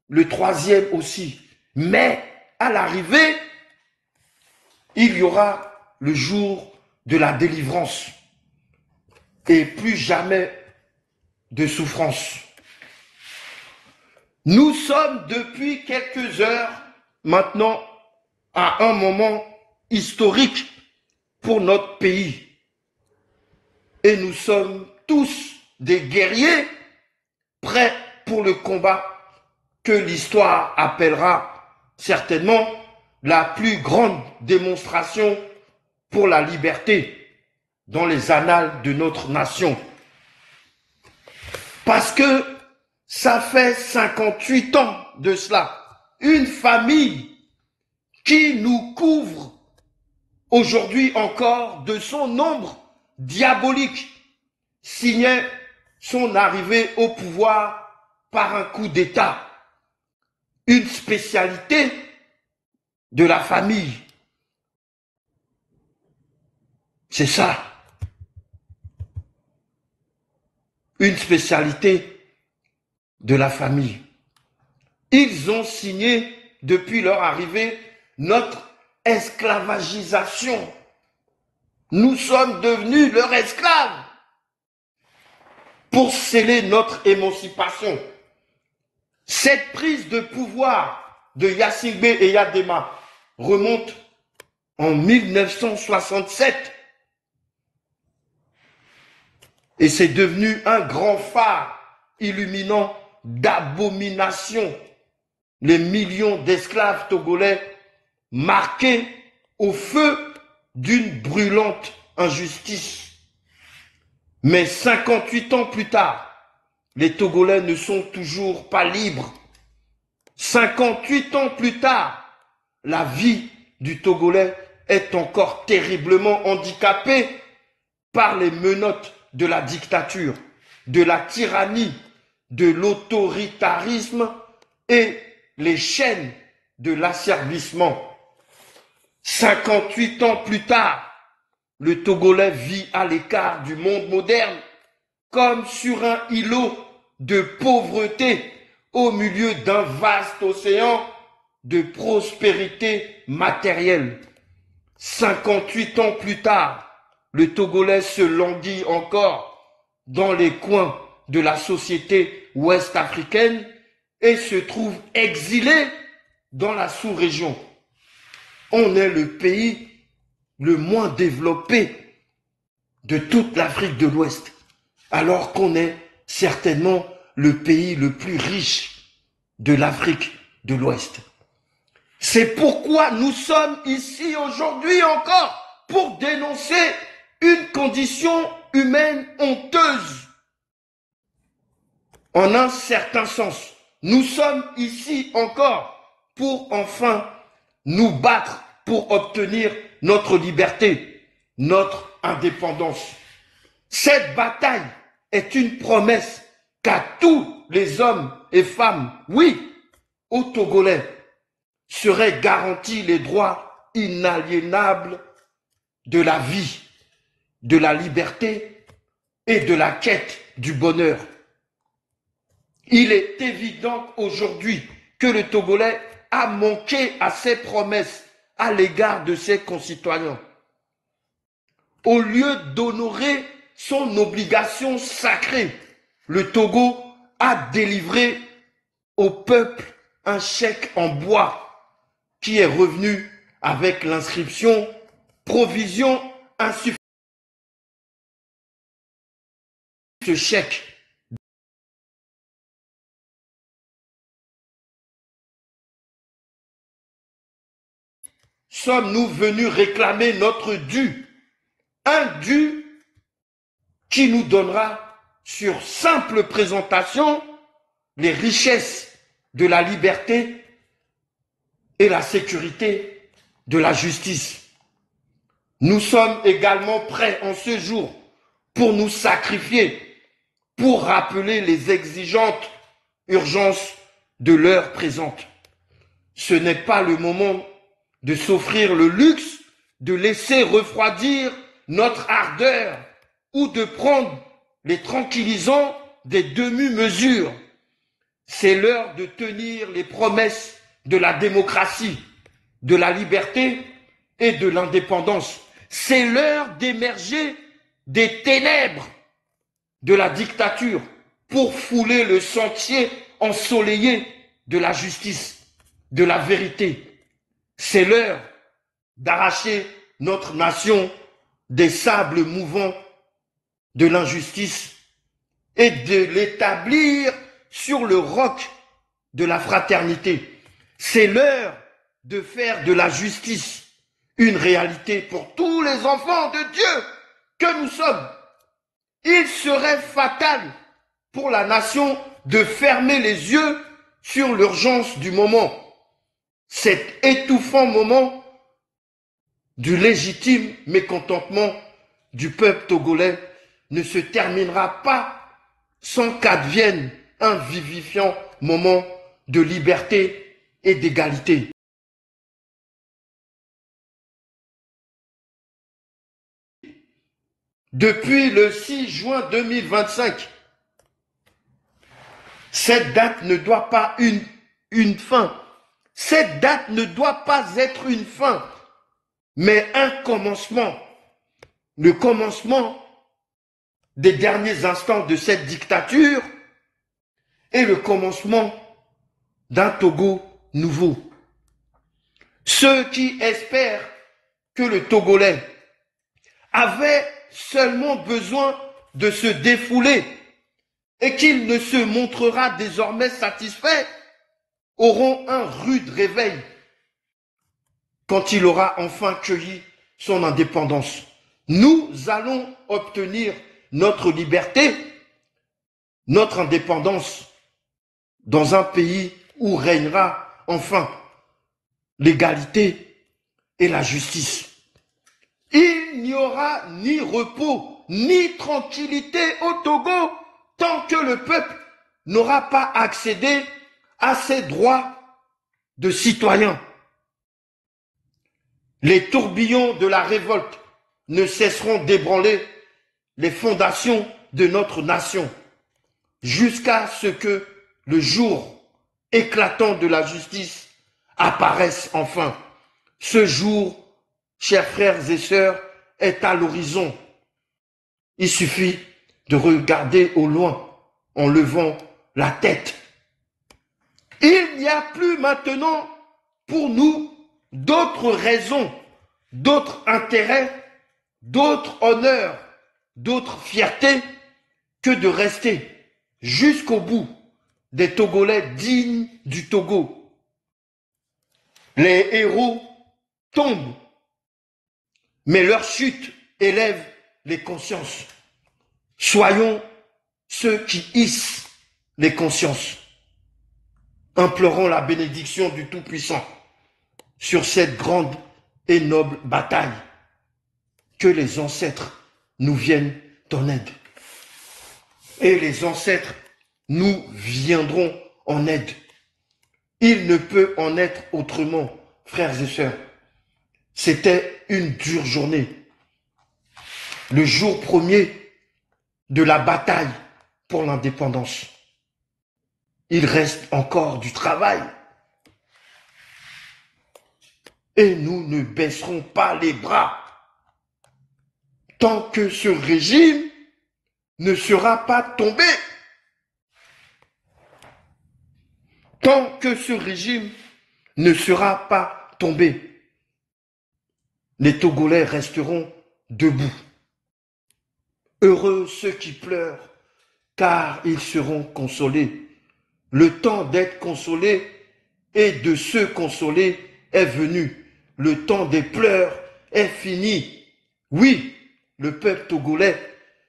Le troisième aussi. Mais à l'arrivée, il y aura le jour de la délivrance. Et plus jamais de souffrance. Nous sommes depuis quelques heures maintenant à un moment historique pour notre pays. Et nous sommes tous des guerriers prêts pour le combat que l'histoire appellera certainement la plus grande démonstration pour la liberté dans les annales de notre nation. Parce que ça fait 58 ans de cela, une famille qui nous couvre aujourd'hui encore de son ombre diabolique signait son arrivée au pouvoir par un coup d'État. Une spécialité de la famille. C'est ça. Une spécialité de la famille. Ils ont signé, depuis leur arrivée, notre esclavagisation. Nous sommes devenus leurs esclaves pour sceller notre émancipation. Cette prise de pouvoir de Yassingbe et Yadema remonte en 1967 et c'est devenu un grand phare illuminant d'abomination les millions d'esclaves togolais marqués au feu d'une brûlante injustice. Mais 58 ans plus tard, les Togolais ne sont toujours pas libres. 58 ans plus tard, la vie du Togolais est encore terriblement handicapée par les menottes de la dictature, de la tyrannie, de l'autoritarisme et les chaînes de l'asservissement. 58 ans plus tard, le Togolais vit à l'écart du monde moderne, comme sur un îlot de pauvreté au milieu d'un vaste océan de prospérité matérielle. 58 ans plus tard, le Togolais se languit encore dans les coins de la société ouest-africaine et se trouve exilé dans la sous-région. On est le pays le moins développé de toute l'Afrique de l'Ouest, alors qu'on est certainement le pays le plus riche de l'Afrique de l'Ouest. C'est pourquoi nous sommes ici aujourd'hui encore pour dénoncer une condition humaine honteuse. En un certain sens, nous sommes ici encore pour enfin nous battre pour obtenir notre liberté, notre indépendance. Cette bataille est une promesse qu'à tous les hommes et femmes, oui, aux Togolais, seraient garantis les droits inaliénables de la vie, de la liberté et de la quête du bonheur. Il est évident aujourd'hui que le Togolais a manqué à ses promesses à l'égard de ses concitoyens. Au lieu d'honorer son obligation sacrée, le Togo a délivré au peuple un chèque en bois qui est revenu avec l'inscription « Provision insuffisante ». Ce chèque sommes-nous venus réclamer notre dû, un dû qui nous donnera sur simple présentation les richesses de la liberté et la sécurité de la justice. Nous sommes également prêts en ce jour pour nous sacrifier, pour rappeler les exigeantes urgences de l'heure présente. Ce n'est pas le moment de s'offrir le luxe de laisser refroidir notre ardeur ou de prendre les tranquillisants des demi-mesures. C'est l'heure de tenir les promesses de la démocratie, de la liberté et de l'indépendance. C'est l'heure d'émerger des ténèbres de la dictature pour fouler le sentier ensoleillé de la justice, de la vérité. C'est l'heure d'arracher notre nation des sables mouvants de l'injustice et de l'établir sur le roc de la fraternité. C'est l'heure de faire de la justice une réalité pour tous les enfants de Dieu que nous sommes. Il serait fatal pour la nation de fermer les yeux sur l'urgence du moment. Cet étouffant moment du légitime mécontentement du peuple togolais ne se terminera pas sans qu'advienne un vivifiant moment de liberté et d'égalité. Depuis le 6 juin 2025, cette date ne doit pas une fin. Cette date ne doit pas être une fin, mais un commencement. Le commencement des derniers instants de cette dictature et le commencement d'un Togo nouveau. Ceux qui espèrent que le Togolais avait seulement besoin de se défouler et qu'il ne se montrera désormais satisfait auront un rude réveil quand il aura enfin cueilli son indépendance. Nous allons obtenir notre liberté, notre indépendance dans un pays où régnera enfin l'égalité et la justice. Il n'y aura ni repos, ni tranquillité au Togo tant que le peuple n'aura pas accédé à ses droits de citoyen. Les tourbillons de la révolte ne cesseront d'ébranler les fondations de notre nation jusqu'à ce que le jour éclatant de la justice apparaisse enfin. Ce jour, chers frères et sœurs, est à l'horizon. Il suffit de regarder au loin en levant la tête. Il n'y a plus maintenant pour nous d'autres raisons, d'autres intérêts, d'autres honneurs, d'autres fiertés que de rester jusqu'au bout des Togolais dignes du Togo. Les héros tombent, mais leur chute élève les consciences. Soyons ceux qui hissent les consciences. Implorons la bénédiction du Tout-Puissant sur cette grande et noble bataille. Que les ancêtres nous viennent en aide. Et les ancêtres nous viendront en aide. Il ne peut en être autrement, frères et sœurs. C'était une dure journée. Le jour premier de la bataille pour l'indépendance. Il reste encore du travail. Et nous ne baisserons pas les bras tant que ce régime ne sera pas tombé. Tant que ce régime ne sera pas tombé, les Togolais resteront debout. Heureux ceux qui pleurent, car ils seront consolés. Le temps d'être consolé et de se consoler est venu. Le temps des pleurs est fini. Oui, le peuple togolais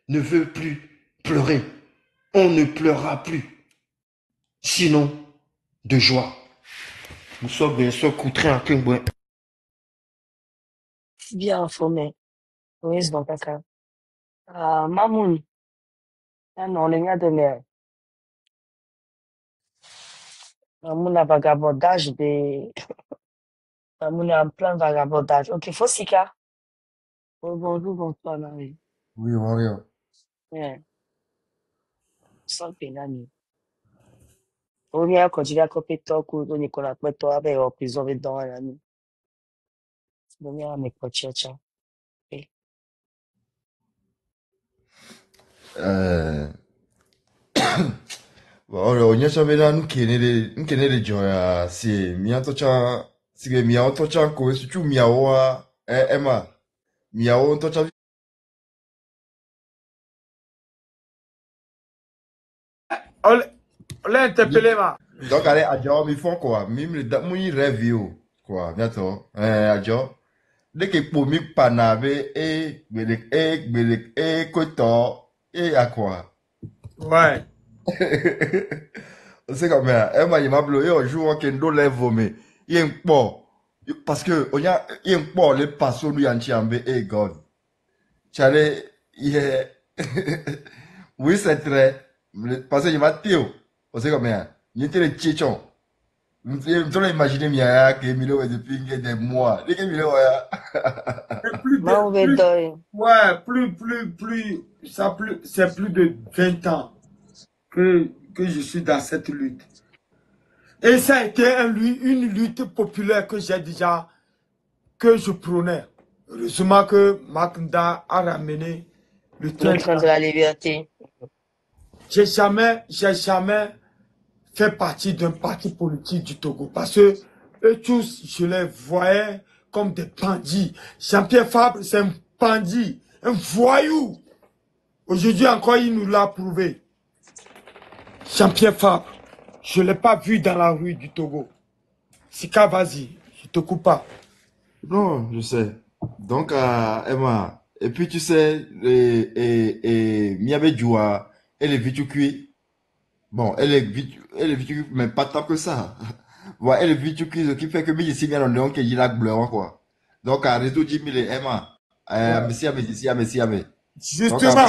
ne veut plus pleurer. On ne pleurera plus. Sinon, de joie. Nous sommes bien sûr coutrés en Kimbouin. Bien informé. Oui, c'est bon, kaka. Mamoun, non, les gars de mer. Mamoun a vagabondage de... Mamoun est en plein vagabondage. Ok, faut sika. Oh, bonjour, bonsoir, Marie. Oui, warrior. Yeah. Sans pénani. On vient continuer à copier ton coup, on est qu'on a fait toi avec en prison dedans, l'ami. On vient à mes coachs, tiens. Ora onyesha bena nkenele joya si miato cha sige miato cha ko su miawa ema miawo to cha On l'a interpellé, ma. Donc, allez, Adjo, ils font quoi? Même les dames, ils rêvent, quoi, bientôt. Adjo. Dès que pour mi panabe, koto, à quoi? Ouais. C'est comme ça. Emma, il m'a bloqué un jour, on kendo lève, mais il y a un port. Parce que, il y a un port, les passos, nous, en chiambe, God. Chale, oui, c'est très, parce que il m'a Théo. C'est comme ça. Il était le tchéchon. Je me imaginer Mia que Milo est depuis des mois. Dès que Milo c'est plus de 20 ans que je suis dans cette lutte. Et ça a été une lutte populaire que je prônais. Heureusement que Makunda a ramené le train de la liberté. J'ai jamais fait partie d'un parti politique du Togo parce que eux tous, je les voyais comme des bandits. Jean-Pierre Fabre, c'est un bandit, un voyou. Aujourd'hui encore, il nous l'a prouvé. Jean-Pierre Fabre, je ne l'ai pas vu dans la rue du Togo. Sika, vas-y, je te coupe pas. Non, je sais. Donc, Emma, et puis tu sais, Miabe Djoua, elle est vite cuite. Bon, elle est vite cuite, mais pas tant que ça. Ouais, elle est vite cuite, ce qui fait que ici, bien, on est qui la bleu, quoi. Donc, à réseau 10 000, Emma, merci. Justement.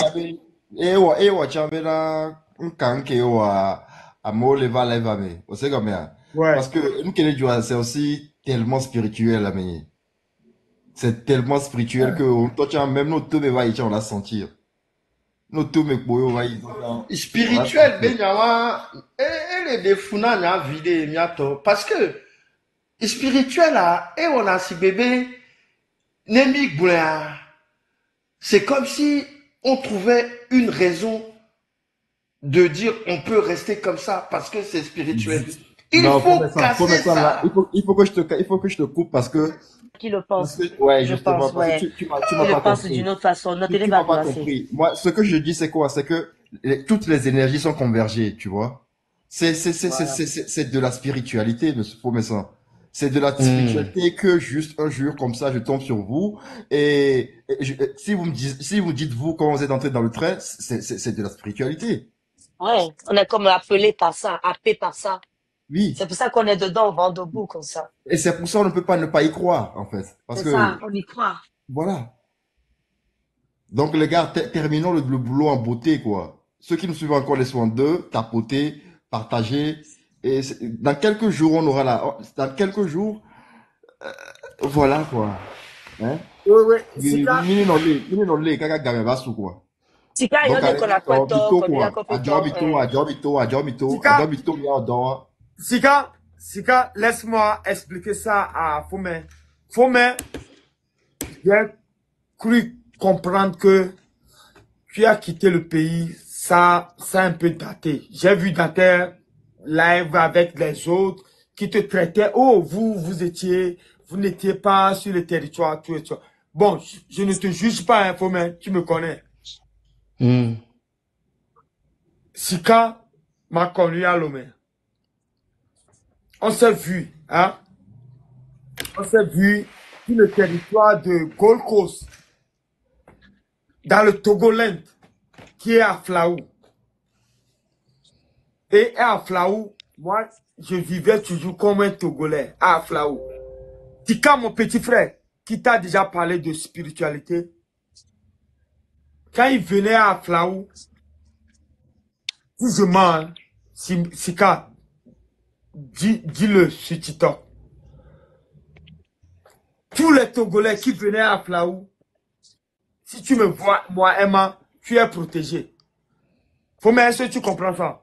Un kanke à mo leva leva me. On sait comme ça. Parce que nous qui c'est aussi tellement spirituel, mais c'est tellement spirituel que toi, même nos deux on la sentir. Nos deux spirituel, Benyawa, elle est des founas, n'a vidé, miato. Parce que, spirituel, et on a si bébé, Némik Bouléa. C'est comme si on trouvait une raison de dire on peut rester comme ça parce que c'est spirituel. Il faut casser ça. Il faut que je te coupe parce que qui le pense. Ouais, justement, parce que tu m'as pas compris. D'une autre façon. Tu m'as pas compris. Moi, ce que je dis, c'est quoi? C'est que toutes les énergies sont convergées, tu vois. C'est de la spiritualité, monsieur Pomessan. C'est de la spiritualité que juste un jour, comme ça, je tombe sur vous. Et si vous me dites, vous, quand vous êtes entré dans le train, c'est de la spiritualité. Ouais, on est comme appelé par ça, happé par ça. Oui. C'est pour ça qu'on est dedans, on vend debout comme ça. Et c'est pour ça qu'on ne peut pas ne pas y croire, en fait. C'est ça, on y croit. Voilà. Donc, les gars, terminons le boulot en beauté, quoi. Ceux qui nous suivent encore, laissons deux, tapoter, partager. Et dans quelques jours, on aura dans quelques jours, voilà, quoi. Hein? Oui. Sika, quoi. Sika, il y a qu'on a quoi. Sika, laisse-moi expliquer ça à Fomé. Fomé, j'ai cru comprendre que tu as quitté le pays, ça a un peu daté. J'ai vu dans tes lives avec les autres qui te traitaient, oh, vous n'étiez pas sur le territoire, tout et tout. Bon, je ne te juge pas, hein, Fomé, tu me connais. Sika m'a connu à Lomé. On s'est vu, hein? On s'est vu sur le territoire de Gold Coast, dans le Togoland, qui est à Flaou. Et à Flaou, moi, je vivais toujours comme un Togolais, à Flaou. Tika, mon petit frère, qui t'a déjà parlé de spiritualité, quand il venait à Flaou, si je mens, Sika, dis-le sur TikTok. Tous les Togolais qui venaient à Flaou, si tu me vois, moi, Emma, tu es protégé. Faut même que tu comprends ça.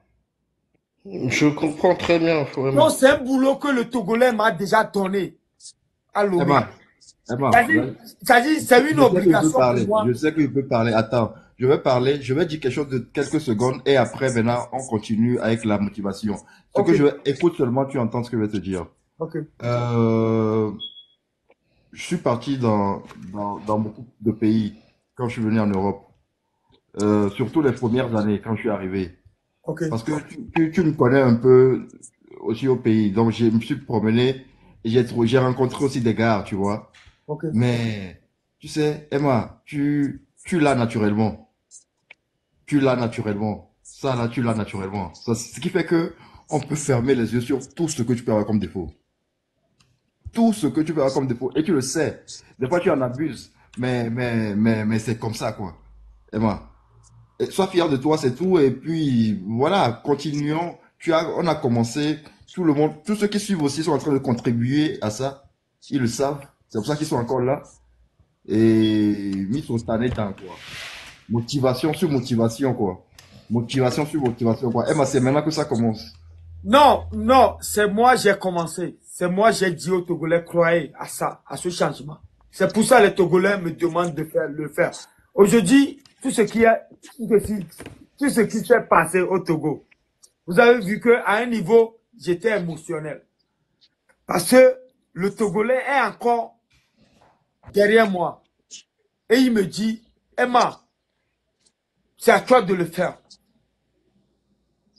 Je comprends très bien. Non, c'est un boulot que le Togolais m'a déjà donné. À Lomé. C'est une obligation pour moi. Je sais que je peux parler. Attends, je vais dire quelque chose de quelques secondes et après, maintenant, on continue avec la motivation. Écoute seulement, tu entends ce que je vais te dire. Ok. Je suis parti dans beaucoup de pays quand je suis venu en Europe. Surtout les premières années, quand je suis arrivé. Ok. Parce que tu me connais un peu aussi au pays. Donc, je me suis promené et j'ai rencontré aussi des gars, tu vois. Ok. Mais, tu sais, Emma, tu l'as naturellement. Tu l'as naturellement. Ça, là, tu l'as naturellement. Ça, ce qui fait que on peut fermer les yeux sur tout ce que tu peux avoir comme défaut. Tout ce que tu peux avoir comme défaut. Et tu le sais. Des fois, tu en abuses. Mais c'est comme ça, quoi. Emma. Sois fier de toi, c'est tout. Et puis, voilà, continuons. On a commencé. Tout le monde, tous ceux qui suivent aussi sont en train de contribuer à ça. Ils le savent. C'est pour ça qu'ils sont encore là. Et mis au stand temps, quoi. Motivation sur motivation, quoi. Motivation sur motivation, quoi. Eh ben, c'est maintenant que ça commence. Non, non, c'est moi j'ai commencé. C'est moi j'ai dit aux Togolais, croyez à ça, à ce changement. C'est pour ça que les Togolais me demandent de le faire. Aujourd'hui, tout ce qui s'est passé au Togo, vous avez vu qu'à un niveau, j'étais émotionnel. Parce que le Togolais est encore derrière moi. Et il me dit, Emma, c'est à toi de le faire.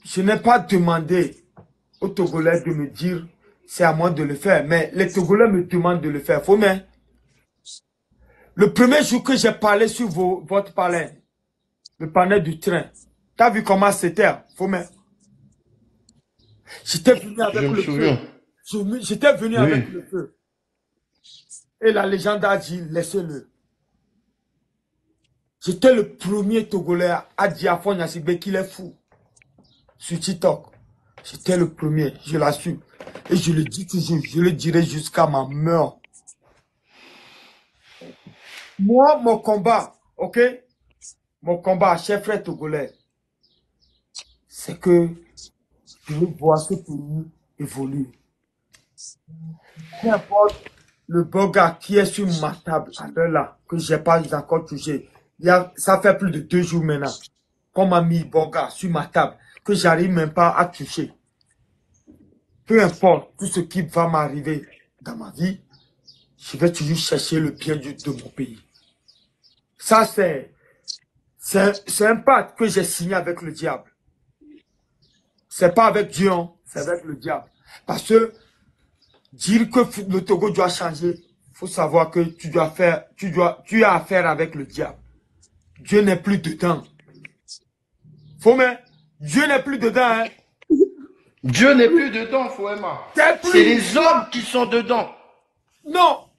Je n'ai pas demandé aux Togolais de me dire, c'est à moi de le faire. Mais les Togolais me demandent de le faire. Faut même. Le premier jour que j'ai parlé sur votre palais, le palais du train, t'as vu comment c'était? Faut même. J'étais venu avec Je me le souviens. feu. J'étais venu avec le feu. Et la légende a dit, laissez-le. J'étais le premier Togolais à dire à Fonya Sibé qu'il est fou. Sur TikTok. J'étais le premier, je l'assume. Et je le dis toujours, je le dirai jusqu'à ma mort. Moi, mon combat, ok? Mon combat, chef frère togolais, c'est que je veux voir ce pays évoluer. Peu importe le burger qui est sur ma table à l'heure là, que je n'ai pas encore touché. Ça fait plus de 2 jours maintenant qu'on m'a mis burger sur ma table, que j'arrive même pas à toucher. Peu importe tout ce qui va m'arriver dans ma vie, je vais toujours chercher le bien de mon pays. Ça, c'est un pacte que j'ai signé avec le diable. C'est pas avec Dieu, c'est avec le diable. Parce que dire que le Togo doit changer, il faut savoir que tu as affaire avec le diable. Dieu n'est plus dedans. Faut mais Dieu n'est plus dedans, hein. Dieu n'est plus dedans, Fouema. C'est les hommes qui sont dedans. Non,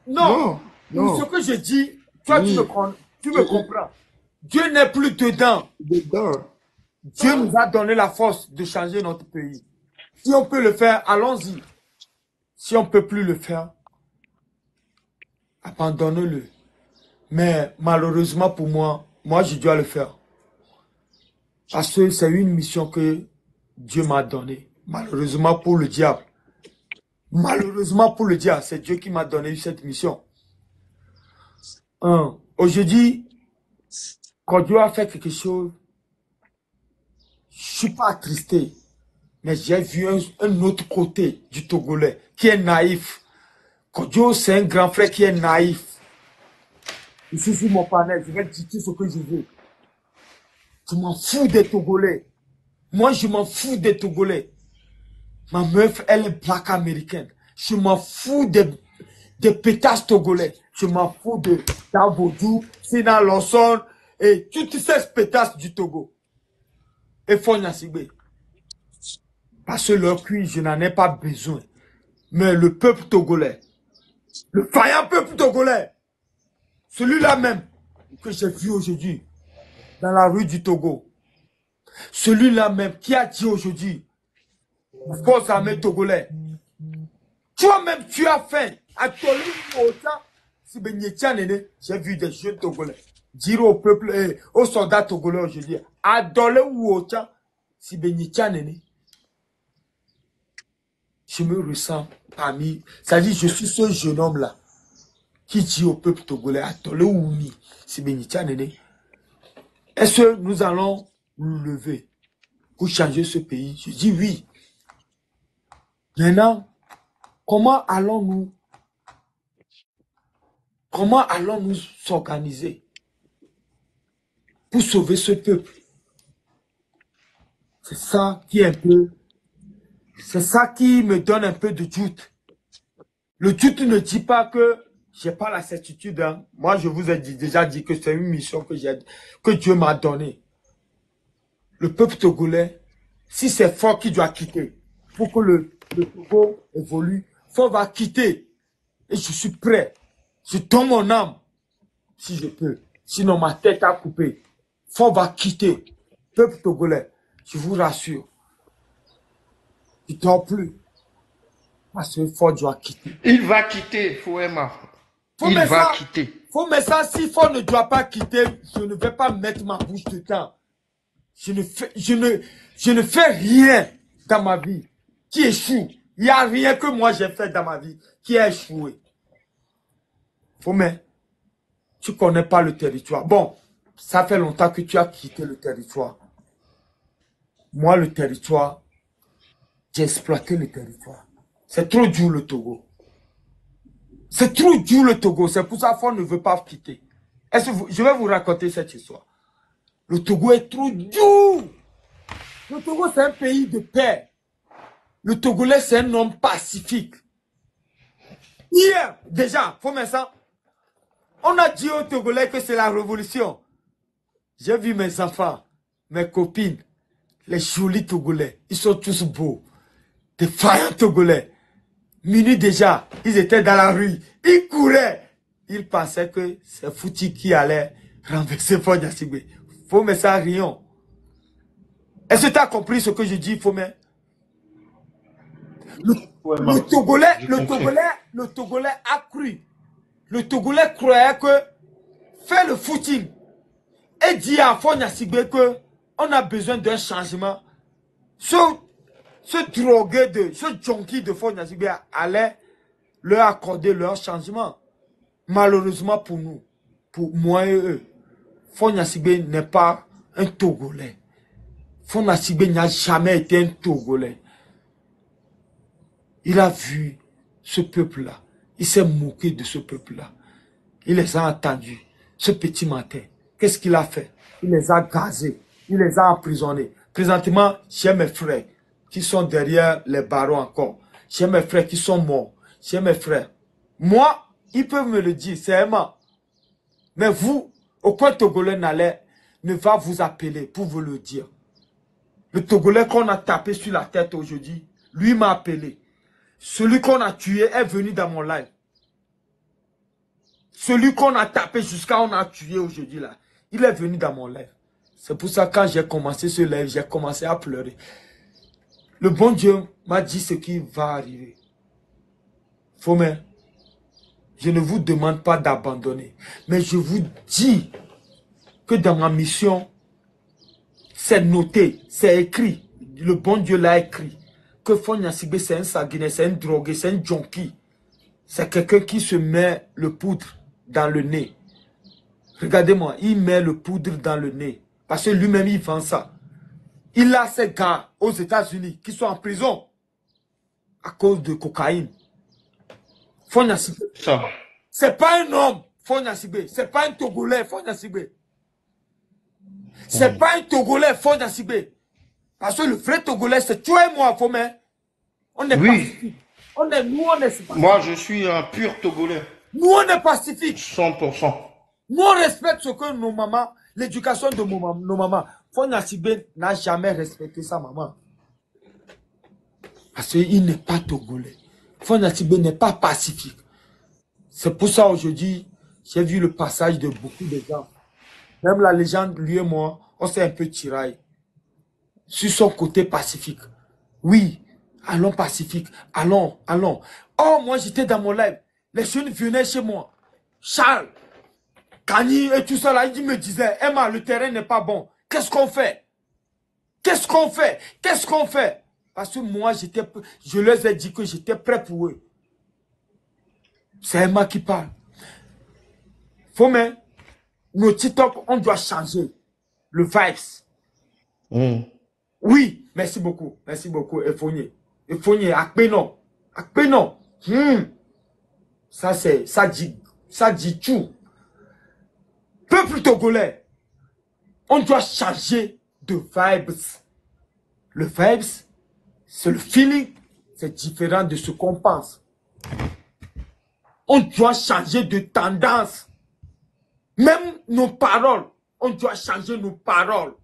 non. Ce que je dis, toi, tu me comprends. Dieu n'est plus dedans. Dieu nous a donné la force de changer notre pays. Si on peut le faire, allons-y. Si on ne peut plus le faire, abandonnez-le. Mais malheureusement pour moi, je dois le faire. Parce que c'est une mission que Dieu m'a donnée. Malheureusement pour le diable. Malheureusement pour le diable, c'est Dieu qui m'a donné cette mission. Aujourd'hui, quand Dieu a fait quelque chose, je ne suis pas attristé. Mais j'ai vu un autre côté du Togolais qui est naïf. Quand Dieu, c'est un grand frère qui est naïf. Je suis sur mon panel, je vais dire tout ce que je veux. Je m'en fous des Togolais. Moi, je m'en fous des Togolais. Ma meuf, elle est black américaine. Je m'en fous des pétasses togolais. Je m'en fous de Davodou, Sina Lawson et toutes ces pétasses du Togo. Et Fonya Sibé. Parce que leur cuir, je n'en ai pas besoin. Mais le peuple togolais, le vaillant peuple togolais, celui-là même que j'ai vu aujourd'hui dans la rue du Togo, celui-là même qui a dit aujourd'hui, force armée togolais, toi-même tu as faim. J'ai vu des jeunes togolais dire au peuple, aux soldats togolais aujourd'hui, adolé ou autant, si je me ressens parmi, ça dit, je suis ce jeune homme-là qui dit au peuple togolais, adolé ou ni, si est-ce que nous allons nous lever pour changer ce pays? Je dis oui. Maintenant, comment allons-nous s'organiser pour sauver ce peuple? C'est ça qui est un peu... C'est ça qui me donne un peu de doute. Le doute ne dit pas que j'ai pas la certitude. Hein. Moi, je vous ai déjà dit que c'est une mission que Dieu m'a donnée. Le peuple togolais, si c'est Faure qui doit quitter, pour que le Togo évolue, Faure va quitter. Et je suis prêt. Je donne mon âme, si je peux. Sinon, ma tête a coupé. Faure va quitter. Peuple togolais, je vous rassure. Il ne dort plus. Parce que Faure doit quitter. Il va quitter, Fouema. Il va quitter. Faut mettre ça, si Faure ne doit pas quitter, je ne vais pas mettre ma bouche dedans. Je ne fais rien dans ma vie qui échoue. Il n'y a rien que moi j'ai fait dans ma vie qui a échoué. Fomé, tu ne connais pas le territoire. Bon, ça fait longtemps que tu as quitté le territoire. Moi, le territoire, j'ai exploité le territoire. C'est trop dur le Togo. C'est trop dur le Togo. C'est pour ça que Faure ne veut pas quitter. Je vais vous raconter cette histoire. Le Togo est trop dur. Le Togo, c'est un pays de paix. Le Togolais, c'est un homme pacifique. Hier, déjà, faut mettre ça. On a dit aux Togolais que c'est la révolution. J'ai vu mes enfants, mes copines, les jolis Togolais. Ils sont tous beaux. Des faillants Togolais. Minuit déjà, ils étaient dans la rue. Ils couraient. Ils pensaient que c'est Fouti qui allait renverser Faure Gnassingbé. Fomé, ça rien. Est-ce que tu as compris ce que je dis, Fomé? Le Togolais a cru. Le Togolais croyait que faire le footing et dire à Faure Gnassingbé que on a besoin d'un changement. Ce drogué ce junkie de Faure Gnassingbé allait leur accorder leur changement. Malheureusement pour nous, pour moi et eux, Faure Gnassingbé n'est pas un Togolais. Faure Gnassingbé n'a jamais été un Togolais. Il a vu ce peuple-là. Il s'est moqué de ce peuple-là. Il les a entendus. Ce petit matin, qu'est-ce qu'il a fait? Il les a gazés. Il les a emprisonnés. Présentement, j'ai mes frères qui sont derrière les barreaux encore. J'ai mes frères qui sont morts. J'ai mes frères. Moi, ils peuvent me le dire, c'est Emma. Mais vous, aucun Togolais ne va vous appeler pour vous le dire. Le Togolais qu'on a tapé sur la tête aujourd'hui, lui m'a appelé. Celui qu'on a tué est venu dans mon live. Celui qu'on a tapé jusqu'à on a tué aujourd'hui là, il est venu dans mon live. C'est pour ça que quand j'ai commencé ce live, j'ai commencé à pleurer. Le bon Dieu m'a dit ce qui va arriver. Fomé, je ne vous demande pas d'abandonner, mais je vous dis que dans ma mission, c'est noté, c'est écrit. Le bon Dieu l'a écrit. Que Faure Gnassingbé, c'est un sanguinaire, c'est un drogué, c'est un junkie. C'est quelqu'un qui se met le poudre dans le nez. Regardez-moi, il met le poudre dans le nez. Parce que lui-même, il vend ça. Il a ces gars aux États-Unis qui sont en prison à cause de cocaïne. Faure Gnassingbé. C'est pas un homme, Faure Gnassingbé. C'est pas un Togolais, Faure Gnassingbé. C'est pas un Togolais, Faure Gnassingbé. Parce que le vrai Togolais, c'est toi et moi, Fomé. On est pacifique. On est pacifique. Moi, je suis un pur Togolais. Nous, on est pacifique. 100%. Nous, on respecte ce que nos mamans, l'éducation de nos mamans. Faure Gnassingbé n'a jamais respecté sa maman. Parce qu'il n'est pas Togolais. Faure Gnassingbé n'est pas pacifique. C'est pour ça, aujourd'hui, j'ai vu le passage de beaucoup de gens. Même la légende, lui et moi, on s'est un peu tiraillé. Sur son côté pacifique. Oui, allons pacifique, allons. Oh, moi j'étais dans mon live. Les jeunes venaient chez moi. Charles, Kani et tout ça là, ils me disaient, Emma, le terrain n'est pas bon. Qu'est-ce qu'on fait? Qu'est-ce qu'on fait? Qu'est-ce qu'on fait? Parce que moi, je leur ai dit que j'étais prêt pour eux. C'est Emma qui parle. Fomé, nos TikTok, on doit changer le vibes. Oui, merci beaucoup, Efogné. Efogné, Akpenon. Ça dit tout. Peuple togolais, on doit changer de vibes. Le vibes, c'est le feeling. C'est différent de ce qu'on pense. On doit changer de tendance. Même nos paroles, on doit changer nos paroles.